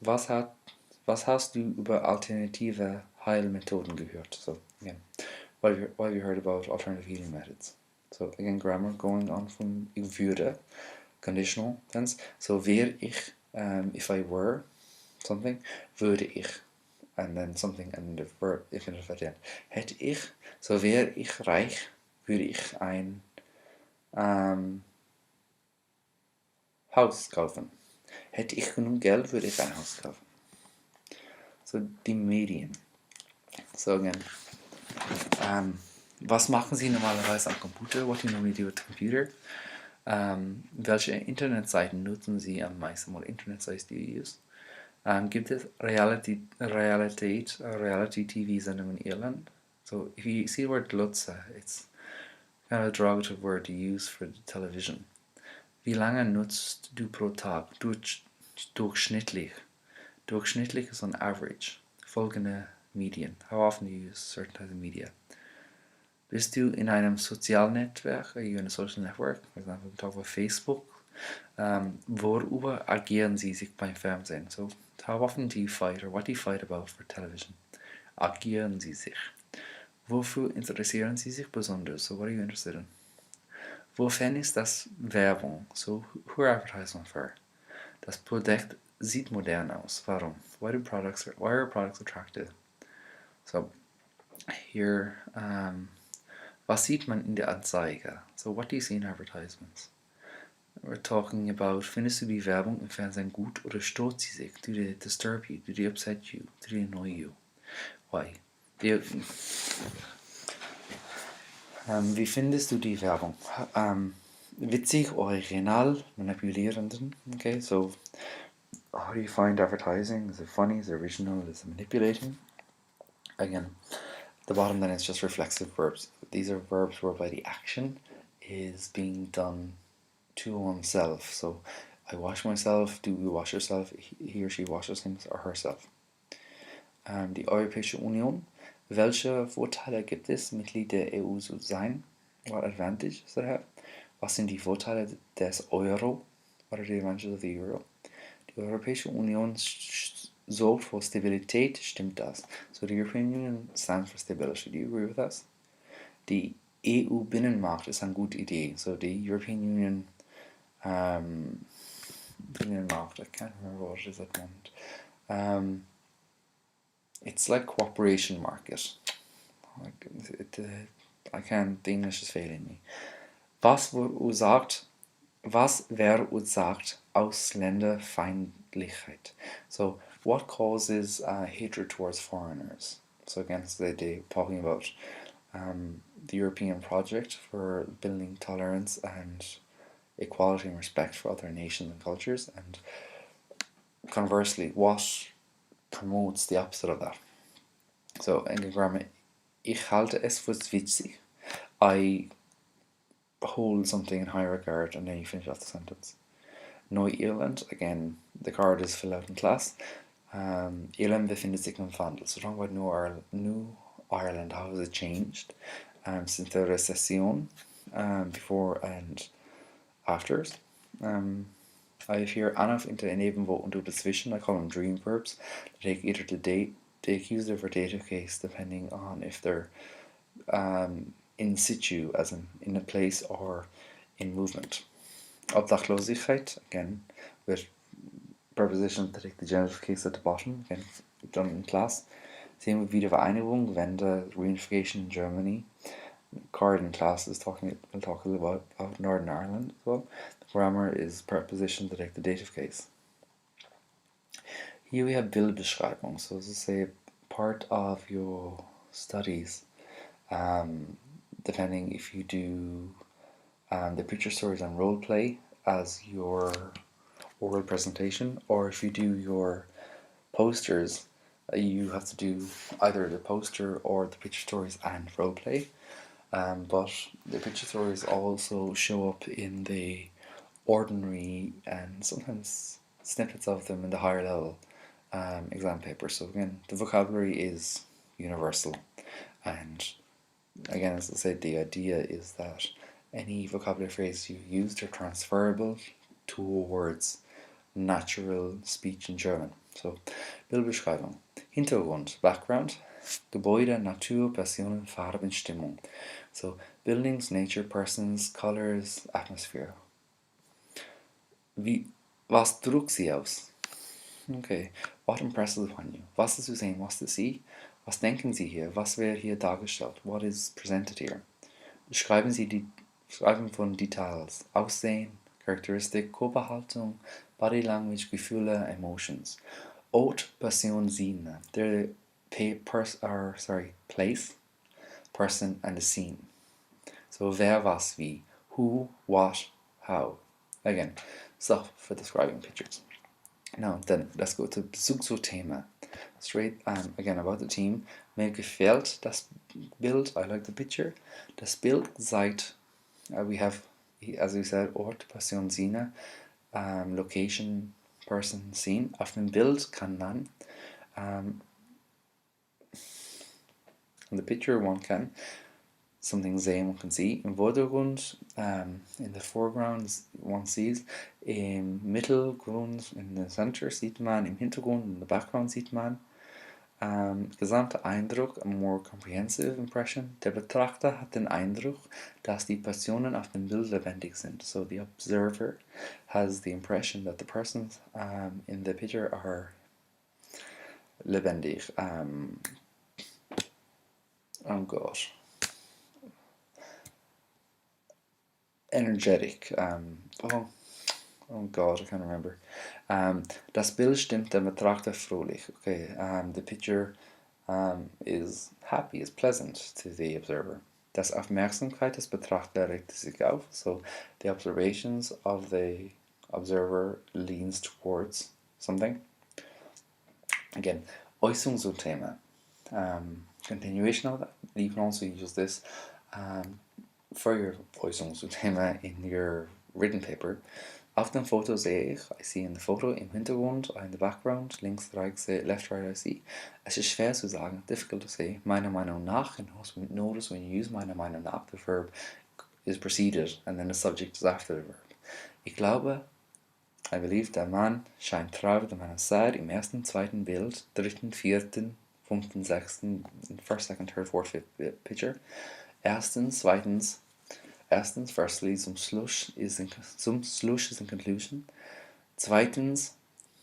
Was hast du über alternative Heilmethoden gehört? So again, what have you heard about alternative healing methods? So again, grammar going on from ich würde, conditional tense. So wäre ich, if I were something, würde ich, and then something, and the verb infinitive at the end. Hätte ich, so wäre ich reich, würde ich ein Haus kaufen. Hätte ich genug Geld, würde ich ein Haus kaufen. So die Medien. So again, was machen Sie normalerweise am Computer? What do you normally do with the computer? Welche Internetseiten nutzen Sie am meisten? What internet sites do you use? Gibt es Reality-TV-Sendungen in Irland? So if you see the word Lutze, it's kind of a derogative word to use for the television. Wie lange nutzt du pro Tag? Durchschnittlich. Durchschnittlich is on average. Folgende Medien. How often do you use certain types of media? Bist du in einem Sozialnetzwerk? Are you in a social network? For example, we talk about Facebook. Worüber agieren Sie sich beim Fernsehen? So, how often do you fight, or what do you fight about for television? Agieren Sie sich. Wofür interessieren Sie sich besonders? So, what are you interested in? Wofern ist das Werbung? So, who are advertising for? Das Produkt sieht modern aus. Warum? Why are products attractive? So, here, was sieht man in der Anzeige? So, what do you see in advertisements? We're talking about, findest du die Werbung im Fernsehen gut oder stört sie sich? Do they disturb you? Do they upset you? Do they annoy you? Why? Wie findest du die Werbung? Witzig, original, manipulierenden. Okay, so how do you find advertising? Is it funny? Is it original? Is it manipulating? Again, the bottom then is just reflexive verbs. These are verbs whereby the action is being done to oneself. So I wash myself, du wash yourself, he or she washes him or herself. Die Europäische Union. Welche Vorteile gibt es, Mitglied der EU zu sein? What advantages does it have? Was sind die Vorteile des Euro? What are the advantages of the Euro? Die Europäische Union sorgt für Stabilität, stimmt das? So the European Union stands for stability. Do you agree with us? Die EU-Binnenmarkt ist eine gute Idee. So the European Union Binnenmarkt, I can't remember what it is at the moment. It's like cooperation market. I can't, the English is failing me. Was verursacht Ausländerfeindlichkeit? So, what causes hatred towards foreigners? So again, they're talking about the European project for building tolerance and equality and respect for other nations and cultures, and conversely, what promotes the opposite of that? So, in the grammar, ich halte es für witzig. I hold something in high regard, and then you finish off the sentence. Neu-Irland, again, the card is filled out in class. Irland befindet sich im Wandel. So talking about New Ireland, how has it changed since the recession, before and after. I have here Anaf into a Nebenwort und dazwischen. I call them dream verbs. They take either the date, they accuse their dative case depending on if they're in situ, as in a place, or in movement. Obdachlosigkeit, again, with prepositions that take the genitive case at the bottom, again, done in class. Same with Wiedervereinigung, Wende, reunification in Germany. Card in class is we'll talk a little about Northern Ireland as well. The grammar is prepositions that take the dative case. Here we have Bildbeschreibung, so as to say, part of your studies, depending if you do the picture stories and role play as your oral presentation, or if you do your posters, you have to do either the poster or the picture stories and role play. But the picture stories also show up in the ordinary and sometimes snippets of them in the higher level exam paper. So again, the vocabulary is universal, and again, as I said, the idea is that any vocabulary phrase you use are transferable towards natural speech in German. So, Bildbeschreibung. Hintergrund, background. Gebäude, Natur, Personen, Farben, Stimmung. So, buildings, nature, persons, colors, atmosphere. Was drückt sie aus? Okay, what impresses upon you? Was ist zu sehen, was zu sie? Was denken Sie hier? Was wird hier dargestellt? What is presented here? Schreiben von Details. Aussehen, Charakteristik, Körperhaltung, Body Language, Gefühle, Emotions. Ort, Person, Scene. They're place, person, and the scene. So wer, was, wie. Who, what, how. Again, stuff for describing pictures. Now then, let's go to Bezugsthema. Straight again about the team. Mir gefällt das Bild. I like the picture. Das Bild zeigt. We have, as we said, Ort, Person, Scene, location, person, scene. Auf dem Bild kann man. In the picture, one can something sehen, one can see. Im Vordergrund, in the foreground, one sees. Im Mittelgrund, in the center, sieht man. Im Hintergrund, in the background, sieht man. Gesamter Eindruck, a more comprehensive impression. Der Betrachter hat den Eindruck, dass die Personen auf dem Bild lebendig sind. So the observer has the impression that the persons in the picture are lebendig. Oh gosh. Energetic. Oh God, I can't remember. Das Bild stimmt den Betrachter fröhlich. Okay, the picture is happy, is pleasant to the observer. Das Aufmerksamkeit des Betrachters richtet sich auf. So the observations of the observer leans towards something. Again, Äußerungsthema. Continuation of that. You can also use this for your Äußerungsthema in your written paper. Auf dem Foto sehe ich, I see in the photo, im Hintergrund, in the background, links, rechts, left, right, I see. Es ist schwer zu sagen, difficult to say. Meiner Meinung nach, and also notice when you use meiner Meinung nach, the verb is preceded and then the subject is after the verb. Ich glaube, I believe, der Mann scheint traurig, der Mann ist sad im ersten, zweiten Bild, dritten, vierten, fünften, sechsten, first, second, third, fourth, fifth picture. Erstens, firstly, zum Schluss is in conclusion. Zweitens,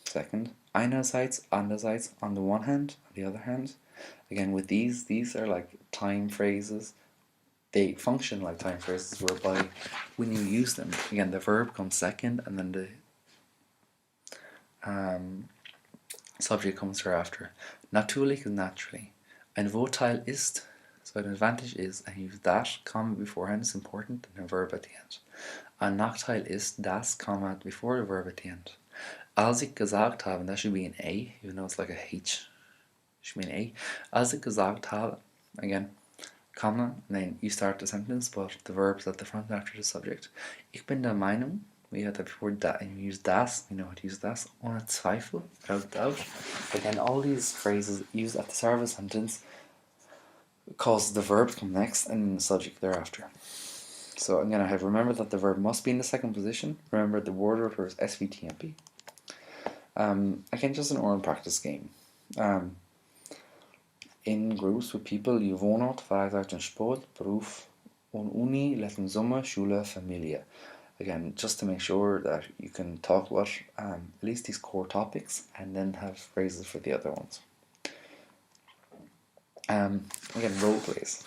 second, einerseits, andererseits, on the one hand, on the other hand. Again, with these are like time phrases. They function like time phrases whereby when you use them, again, the verb comes second and then the subject comes thereafter. Natürlich is naturally. Ein Vorteil ist, so an advantage is, and use that, comma beforehand is important, and a verb at the end. Ein Nachteil ist, das, comma before the verb at the end. Als ich gesagt habe, that should be an A, even though it's like a H, it should be an A. Als ich gesagt habe, again, comma, and then you start the sentence, but the verb's at the front after the subject. Ich bin der Meinung, we had that before, that, and you use das, we know how to use das, ohne Zweifel, without doubt. Again, all these phrases used at the start of a sentence cause the verb to come next and the subject thereafter. So again, I have remembered that the verb must be in the second position. Remember the word order is SVTMP. Again, just an oral practice game. In groups with people, je woonort, Freizeit und Sport, Beruf und Uni, Letten Sommer, Schule, Familie. Again, just to make sure that you can talk about at least these core topics and then have phrases for the other ones. Again, role plays.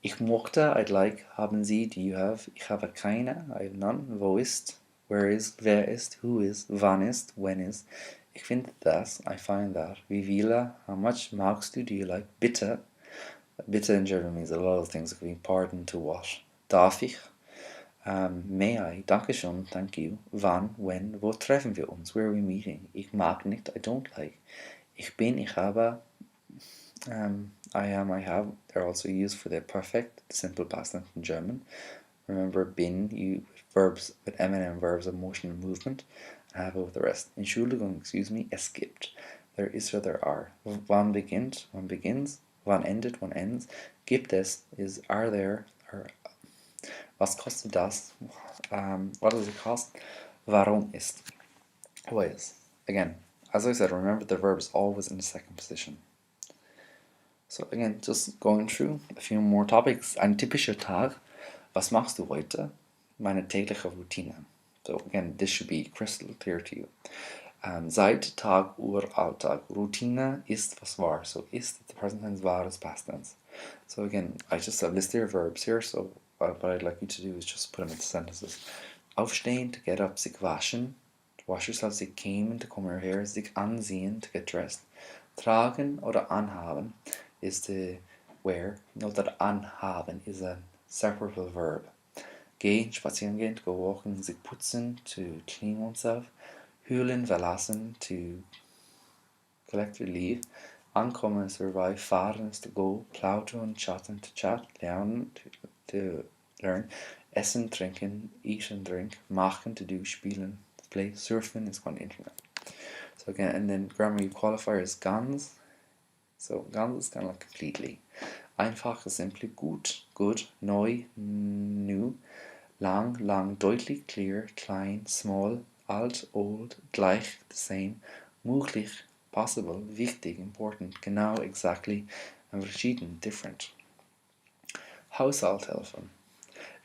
Ich mochte, I'd like, haben Sie, do you have, ich habe keine, I have none, wo ist, where is, wer ist, who is, wann ist, when is, ich finde das, I find that, wie viele, how much, magst du, do you like, bitte, bitte in German means a lot of things, it could be pardon to what, darf ich, may I, danke schön, thank you, wann, when, wo treffen wir uns, where are we meeting, ich mag nicht, I don't like, ich bin, ich habe, I am, I have, they're also used for the perfect, simple past tense in German. Remember, bin, you verbs with M&M verbs of motion and movement, and have it with the rest. Entschuldigung, excuse me, es gibt. There is or there are. Wann beginnt, one begins. Wann endet, one ends. Gibt es is are there, or was kostet das? What does it cost? Warum ist? Why is? Again, as I said, remember the verb is always in the second position. So again, just going through a few more topics. Ein typischer Tag. Was machst du heute? Meine tägliche Routine. So again, this should be crystal clear to you. Seit, Tag, Uhr, Alltag. Routine ist, was war. So ist, the present tense, war is past tense. So again, I just have listed verbs here. So what I'd like you to do is just put them into sentences. Aufstehen, to get up, sich waschen. To wash yourself, sich kämen, to comb your hair. Sich ansehen, to get dressed. Tragen oder anhaben is to wear. Note that anhaben is a separable verb. Gehen, spazieren gehen, to go walking, sich putzen, to clean oneself. Hühlen, verlassen, to collect or leave. Ankommen, survive. Fahren is to go. Plaudern, chatten, to chat. Lernen, to learn. Essen, trinken, eat and drink. Machen, to do. Spielen, to play. Surfen is on the internet. So again, and then grammar qualifier is ganz. So ganz is kind of like completely. Einfach is simply gut, good, neu, new, lang, lang, deutlich, clear, klein, small, alt, old, gleich, the same, möglich, possible, wichtig, important, genau, exactly, and verschieden, different. Haushaltshelfen.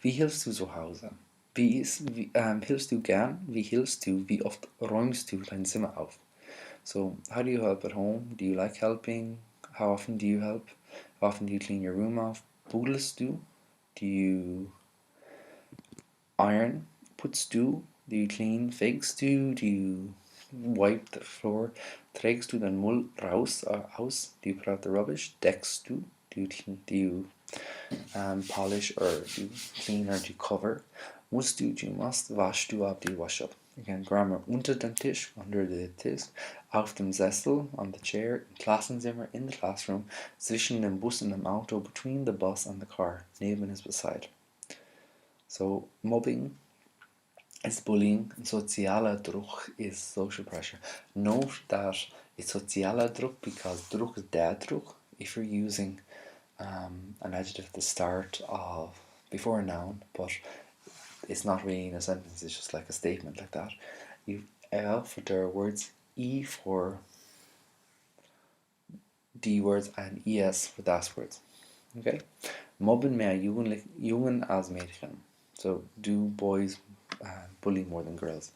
Wie hilfst du zu Hause? Hilfst du gern? Wie hilfst du? Wie oft räumst du dein Zimmer auf? So, how do you help at home? Do you like helping? How often do you help? How often do you clean your room off? Pudelst du? Do you iron? Putzt du? Do you clean? Fegst du? Do you wipe the floor? Trägst du den Müll raus, aus? Do you put out the rubbish? Deckst du? Do you polish or do you clean or do you cover? Musst du? Do you must? Waschst du ab? Do you wash up? Again, grammar. Unter dem Tisch, under the Tisch. Auf dem Sessel, on the chair. Im Klassenzimmer, in the classroom. Zwischen dem Bus und dem Auto, between the bus and the car. Neben is beside. So, mobbing. Is bullying and socialer Druck is social pressure. Note that it's socialer Druck because Druck is der Druck. If you're using an adjective at the start of before a noun, but it's not really in a sentence, it's just like a statement like that. You L for der words, E for D words, and ES for das words. Okay? Mobben mehr Jungen als Mädchen. So, do boys bully more than girls?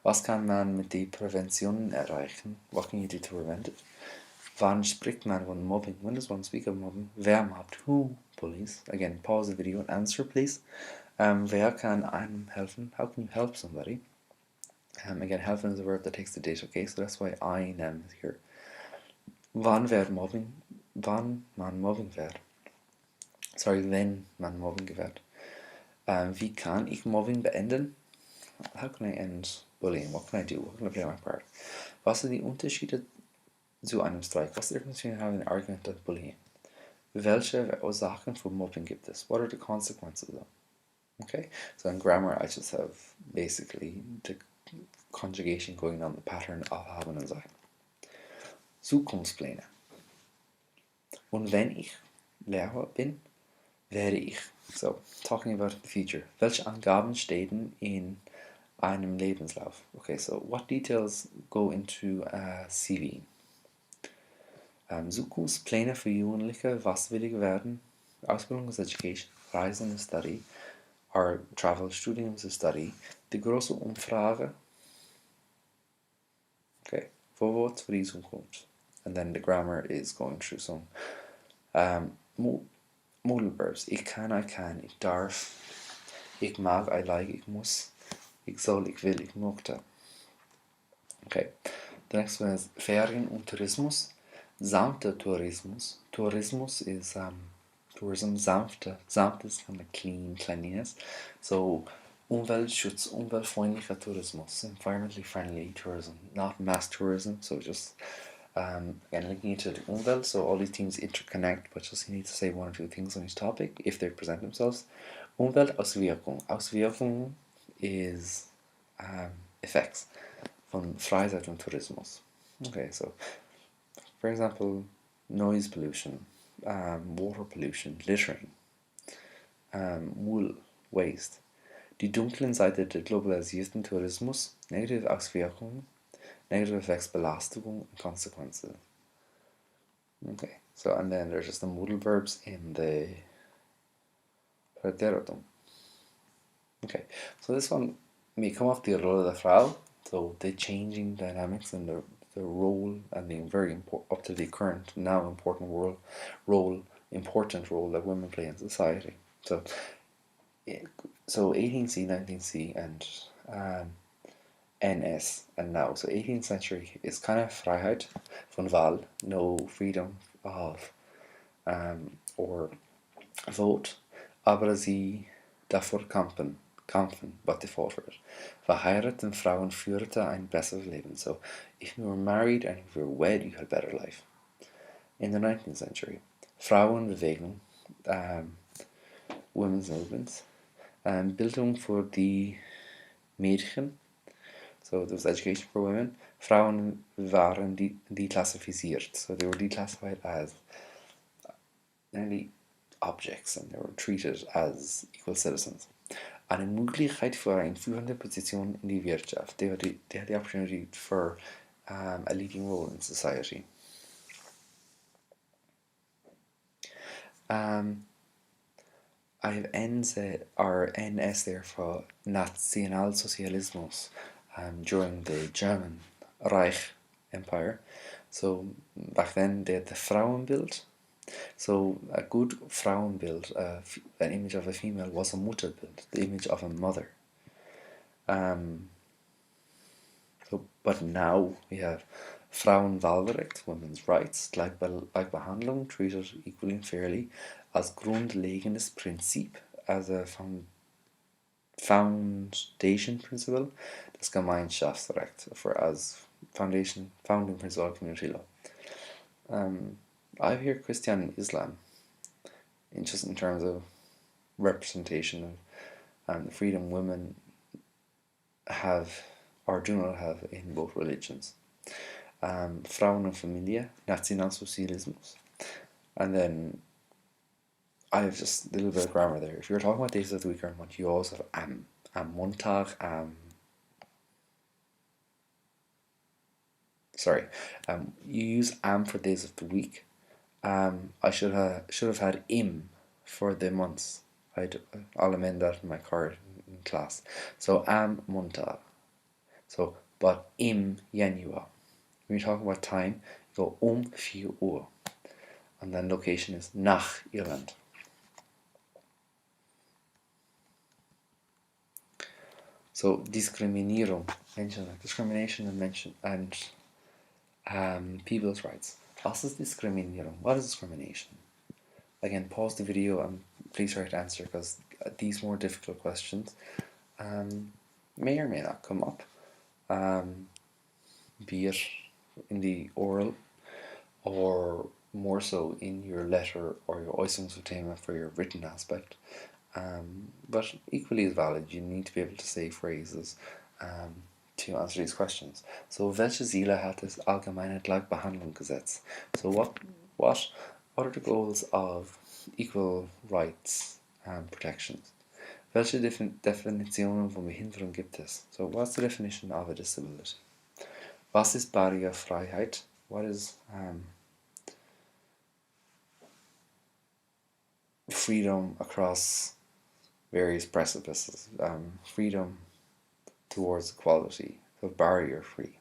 Was kann man mit der Prävention erreichen? What can you do to prevent it? Wann spricht man von Mobbing? When does one speak of mobbing? Wer mobbt? Who bullies? Again, pause the video and answer, please. Wer kann einem helfen? How can you help somebody? Again, helfen is a verb that takes the date, okay? So that's why einem is here. Wann man Mobbing wird. Wenn man Mobbing gewährt. Wie kann ich Mobbing beenden? How can I end bullying? What can I do? What can I play my part? Was sind die Unterschiede zu einem Streik? Was ist der Difference between having an argument and bullying? Welche Ursachen für Mobbing gibt es? What are the consequences of them? Okay, so in grammar I just have basically the conjugation going on, the pattern of haben und sein. Zukunftspläne. Und wenn ich Lehrer bin, werde ich. So, talking about the future. Welche Angaben stehen in einem Lebenslauf? Okay, so what details go into a CV? Zukunftspläne für Jugendliche, was will ich werden? Ausbildung ist Education, Reisen ist Study, or Travel, Studium ist Study. Die große Umfrage, okay, Vorwort für die Zukunft. And then the grammar is going through some modal verbs. Ich kann, ich darf, ich mag, I like, ich muss, ich soll, ich will, ich möchte. Okay, the next one is Ferien und Tourismus. Sanfter Tourismus. Tourismus is tourism, sanfter. Sanft is kind of clean, cleanliness. So Umweltschutz, umweltfreundlicher Tourismus, environmentally friendly tourism, not mass tourism. So just again linking it to the Umwelt. So all these things interconnect, but just you need to say one or two things on each topic if they present themselves. Umweltauswirkung. Auswirkung is effects von Freizeit und Tourismus. Okay, so for example, noise pollution, water pollution, littering, wool, waste. Die dunklen Seite der globalisierten Tourismus, negative Auswirkungen, negative effects, Belastung and consequences. Okay, so and then there's just the modal verbs in the Präteritum. Okay, so this one may come off the Rolle der Frau, so the changing dynamics and the role and the very up to the current now important role that women play in society. So 18C, 19C, and NS and now. So 18th century is kind of Freiheit von Wahl, no freedom of or vote, aber sie davor kämpfen, but they fought for it. Verheirateten Frauen führte ein besseres Leben. So if you were married and if you were wed, you had a better life. In the 19th century, Frauenbewegung, women's movements, Bildung für die Mädchen, so there was education for women. Frauen waren declassifiziert, so they were declassified as nearly objects and they were treated as equal citizens. Eine Möglichkeit für eine führende Position in die Wirtschaft. They had the opportunity for a leading role in society. I have NS there for Nationalsozialismus during the German Reich Empire. So back then they had the Frauenbild. So a good Frauenbild, an image of a female, was a Mutterbild, the image of a mother. But now we have Frauenwahlrecht, women's rights, Gleichbehandlung, treated equally and fairly, as grundlegendes Prinzip, as a foundation principle, das Gemeinschaftsrecht, as founding principle of community law. I hear Christian and Islam, in terms of representation of the freedom women have or do not have in both religions. Frauen und Familie, Nationalsozialismus. And then I have just a little bit of grammar there. If you're talking about days of the week or month, you also have am Montag, you use am for days of the week. I should have had im for the months. I'll amend that in my card in class. So am Montag. So, but im Januar. When you're talking about time, you go 4 Uhr. And then location is nach Irland. So Diskriminierung, discrimination and people's rights. Was is Diskriminierung? What is discrimination? Again, pause the video and please try to answer, because these more difficult questions may or may not come up, be it in the oral or more so in your letter or your Äußerungsverteidigung for your written aspect. But equally as valid, you need to be able to say phrases to answer these questions. So, welche Ziele hat das allgemeine Gleichbehandlungsgesetz? So, what are the goals of equal rights and protections? Welche Definitionen von Behinderung gibt es? So, what's the definition of a disability? Was ist Barrierefreiheit? What is freedom across various precipices, freedom towards equality, so barrier free.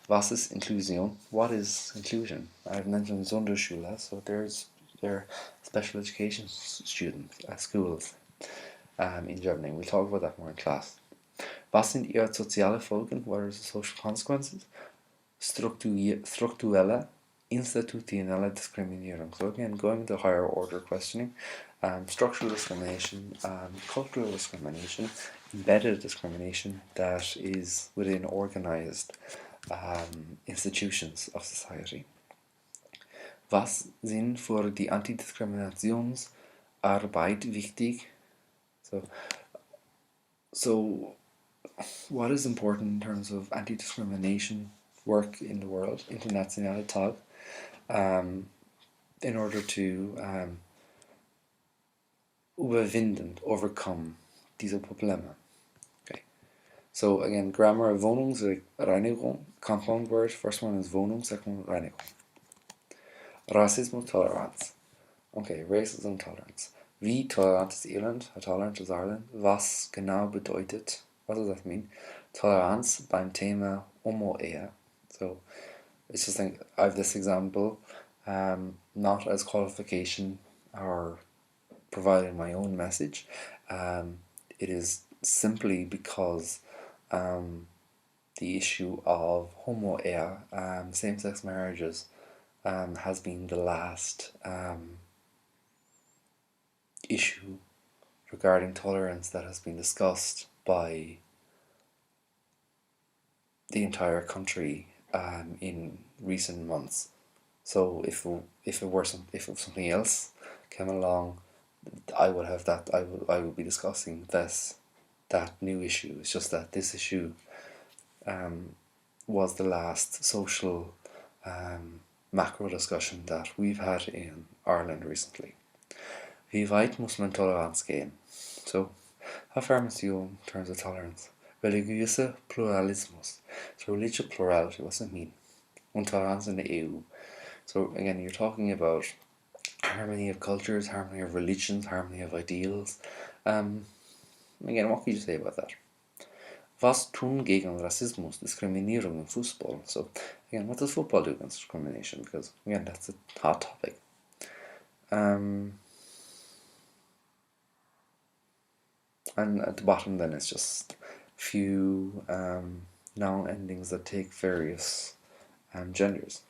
Was ist Inklusion? What is inclusion? I've mentioned Sonderschule, so they're special education students at schools in Germany. We'll talk about that more in class. Was sind ihre soziale Folgen? What are the social consequences? Strukturelle, institutionelle Diskriminierung. So again, going to higher order questioning. Structural discrimination, cultural discrimination, embedded discrimination that is within organized institutions of society. Was sind für die Antidiskriminationsarbeit wichtig? So what is important in terms of anti-discrimination work in the world, internationale Tag, in order to overcome diese Probleme. Okay. So again, grammar, Wohnungsreinigung, compound word, first one is Wohnung, second one Reinigung. Rassismus, Toleranz. Okay, racism, tolerance. Wie tolerant ist Irland? How tolerant is Ireland? Was genau bedeutet, what does that mean? Toleranz beim Thema Homo-Ehe. So it's just like, I have this example, not as qualification or providing my own message. It is simply because the issue of Homo-Ehe, same-sex marriages, has been the last issue regarding tolerance that has been discussed by the entire country in recent months. So if it were something else came along, I would be discussing that new issue. It's just that this issue was the last social macro discussion that we've had in Ireland recently. Wie weit muss man Toleranz gehen? So, how far must you go in terms of tolerance? Religiöser Pluralismus. So, religious plurality, what's it mean? Und Toleranz in the EU. So, again, you're talking about harmony of cultures, harmony of religions, harmony of ideals. Again, what can you say about that? Was tun gegen Rassismus, Diskriminierung im Fußball? So, again, what does football do against discrimination? Because, again, that's a hot topic. And at the bottom then it's just few noun endings that take various genders.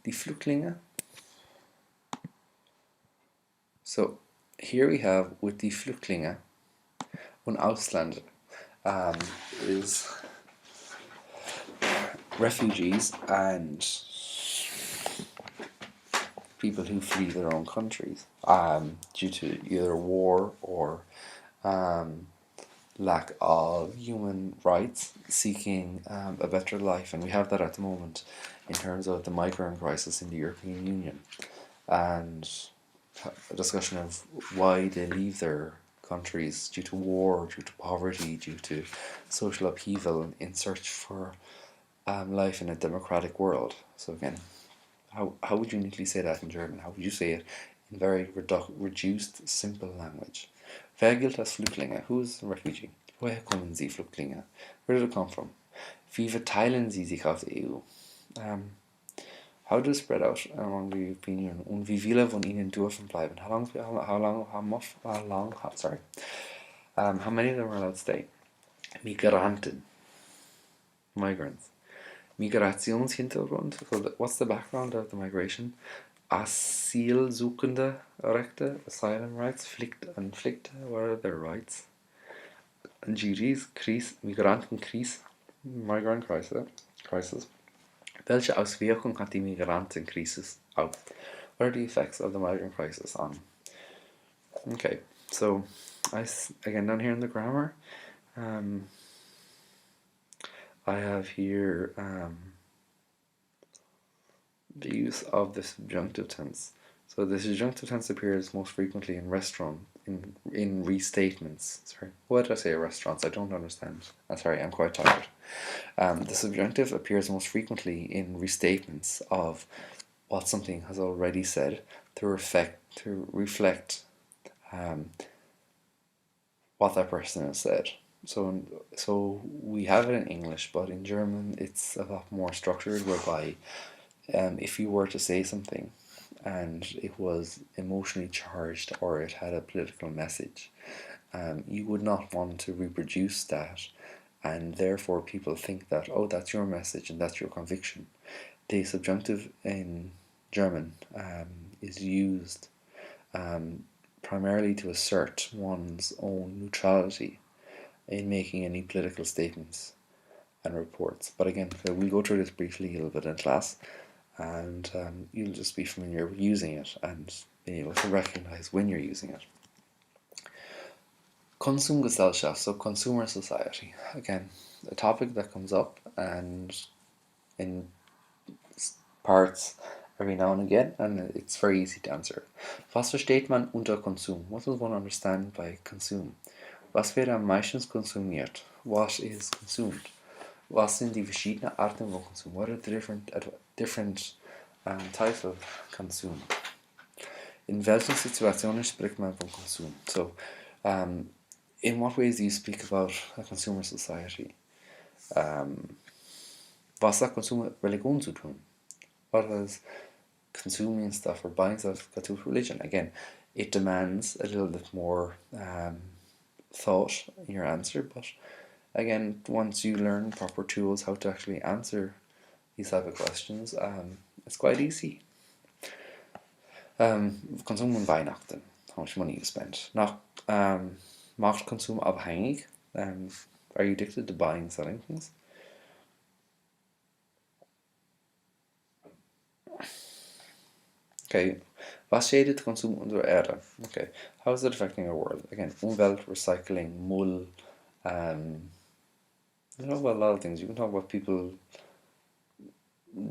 Die Flüchtlinge. So here we have with die Flüchtlinge und Ausländer is refugees and people who flee their own countries due to either war or lack of human rights, seeking a better life, and we have that at the moment in terms of the migrant crisis in the European Union, and a discussion of why they leave their countries due to war, due to poverty, due to social upheaval in search for life in a democratic world. So again, how would you neatly say that in German? How would you say it in very reduced, simple language? Wer gilt als Flüchtlinge? Who is a refugee? Woher kommen Sie, Flüchtlinge? Where did it come from? Wie verteilen Sie sich auf der EU? How do it spread out among the European Union? Und wie viele von ihnen dürfen bleiben? How many of them are allowed to stay? Migranten. Migrants. Migrationshintergrund. So what's the background of the migration? Asylsuchende Rechte, asylum rights, Flüchtlinge, what are their rights? GGs, Migrantenkrise, Migrant Crisis. Welche Auswirkung hat die Migrantenkrise auf? What are the effects of the migrant crisis on? Okay, so again down here in the grammar, I have here the use of the subjunctive tense. So the subjunctive tense appears most frequently in in restatements. Sorry, what did I say? Restaurants? I don't understand. Sorry, I'm quite tired. The subjunctive appears most frequently in restatements of what something has already said to reflect what that person has said. So we have it in English, but in German it's a lot more structured, whereby if you were to say something and it was emotionally charged or it had a political message, you would not want to reproduce that, and therefore people think that, oh, that's your message and that's your conviction. The subjunctive in German is used primarily to assert one's own neutrality in making any political statements and reports. But again, we'll go through this briefly a little bit in class, and you'll just be familiar with using it and being able to recognize when you're using it. Konsumgesellschaft, so consumer society. Again, a topic that comes up and in parts every now and again, and it's very easy to answer. Was versteht man unter Konsum? What does one understand by consume? Was wird am meisten konsumiert? What is consumed? Was sind die verschiedenen Arten von Konsum? What are the different types of consume? In welchen Situationen spricht man von Konsum? So, in what ways do you speak about a consumer society? Was hat Konsum mit Religion zu tun? What has consuming stuff or buying stuff got to do with religion? Again, it demands a little bit more thought in your answer, but again, once you learn proper tools how to actually answer these type of questions, it's quite easy. Konsum und Weihnachten. How much money you spend. Macht Konsum abhängig? Are you addicted to buying and selling things? Okay, was schädigt Konsum unserer Erde? Okay, how is it affecting our world? Again, Umwelt, recycling, Müll. You talk about a lot of things. You can talk about people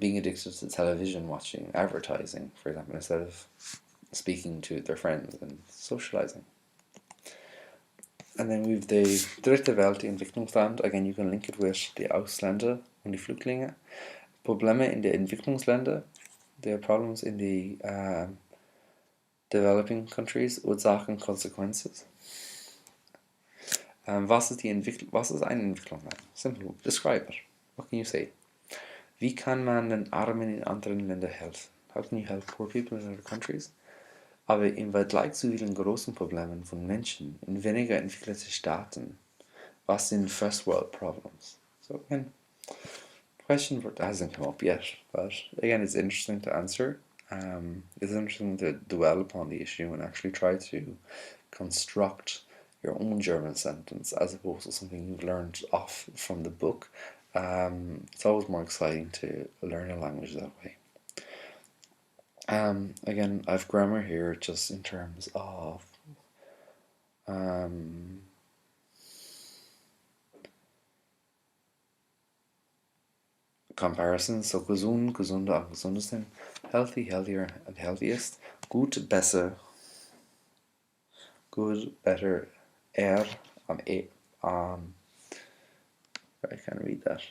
being addicted to television, watching, advertising, for example, instead of speaking to their friends and socializing. And then we've the dritte Welt, die Entwicklungsland. Again, you can link it with die Ausländer und die Flüchtlinge. Probleme in den Entwicklungsländern. There are problems in the developing countries. Ursachen, Consequences. Was ist eine Entwicklung? Simple. Describe it. What can you say? Wie kann man den Armen in anderen Ländern helfen? How can you help poor people in other countries? Aber im Vergleich zu vielen großen Problemen von Menschen in weniger entwickelten Staaten, was sind First World Problems? So again, question that hasn't come up yet, but again, it's interesting to answer. It's interesting to dwell upon the issue and actually try to construct your own German sentence as opposed to something you've learned off from the book. It's always more exciting to learn a language that way. Again, I've grammar here just in terms of Comparison, so gesund, gesunder am gesundesten. Healthy, healthier and healthiest. Gut, besser. Good, better, I can't read that.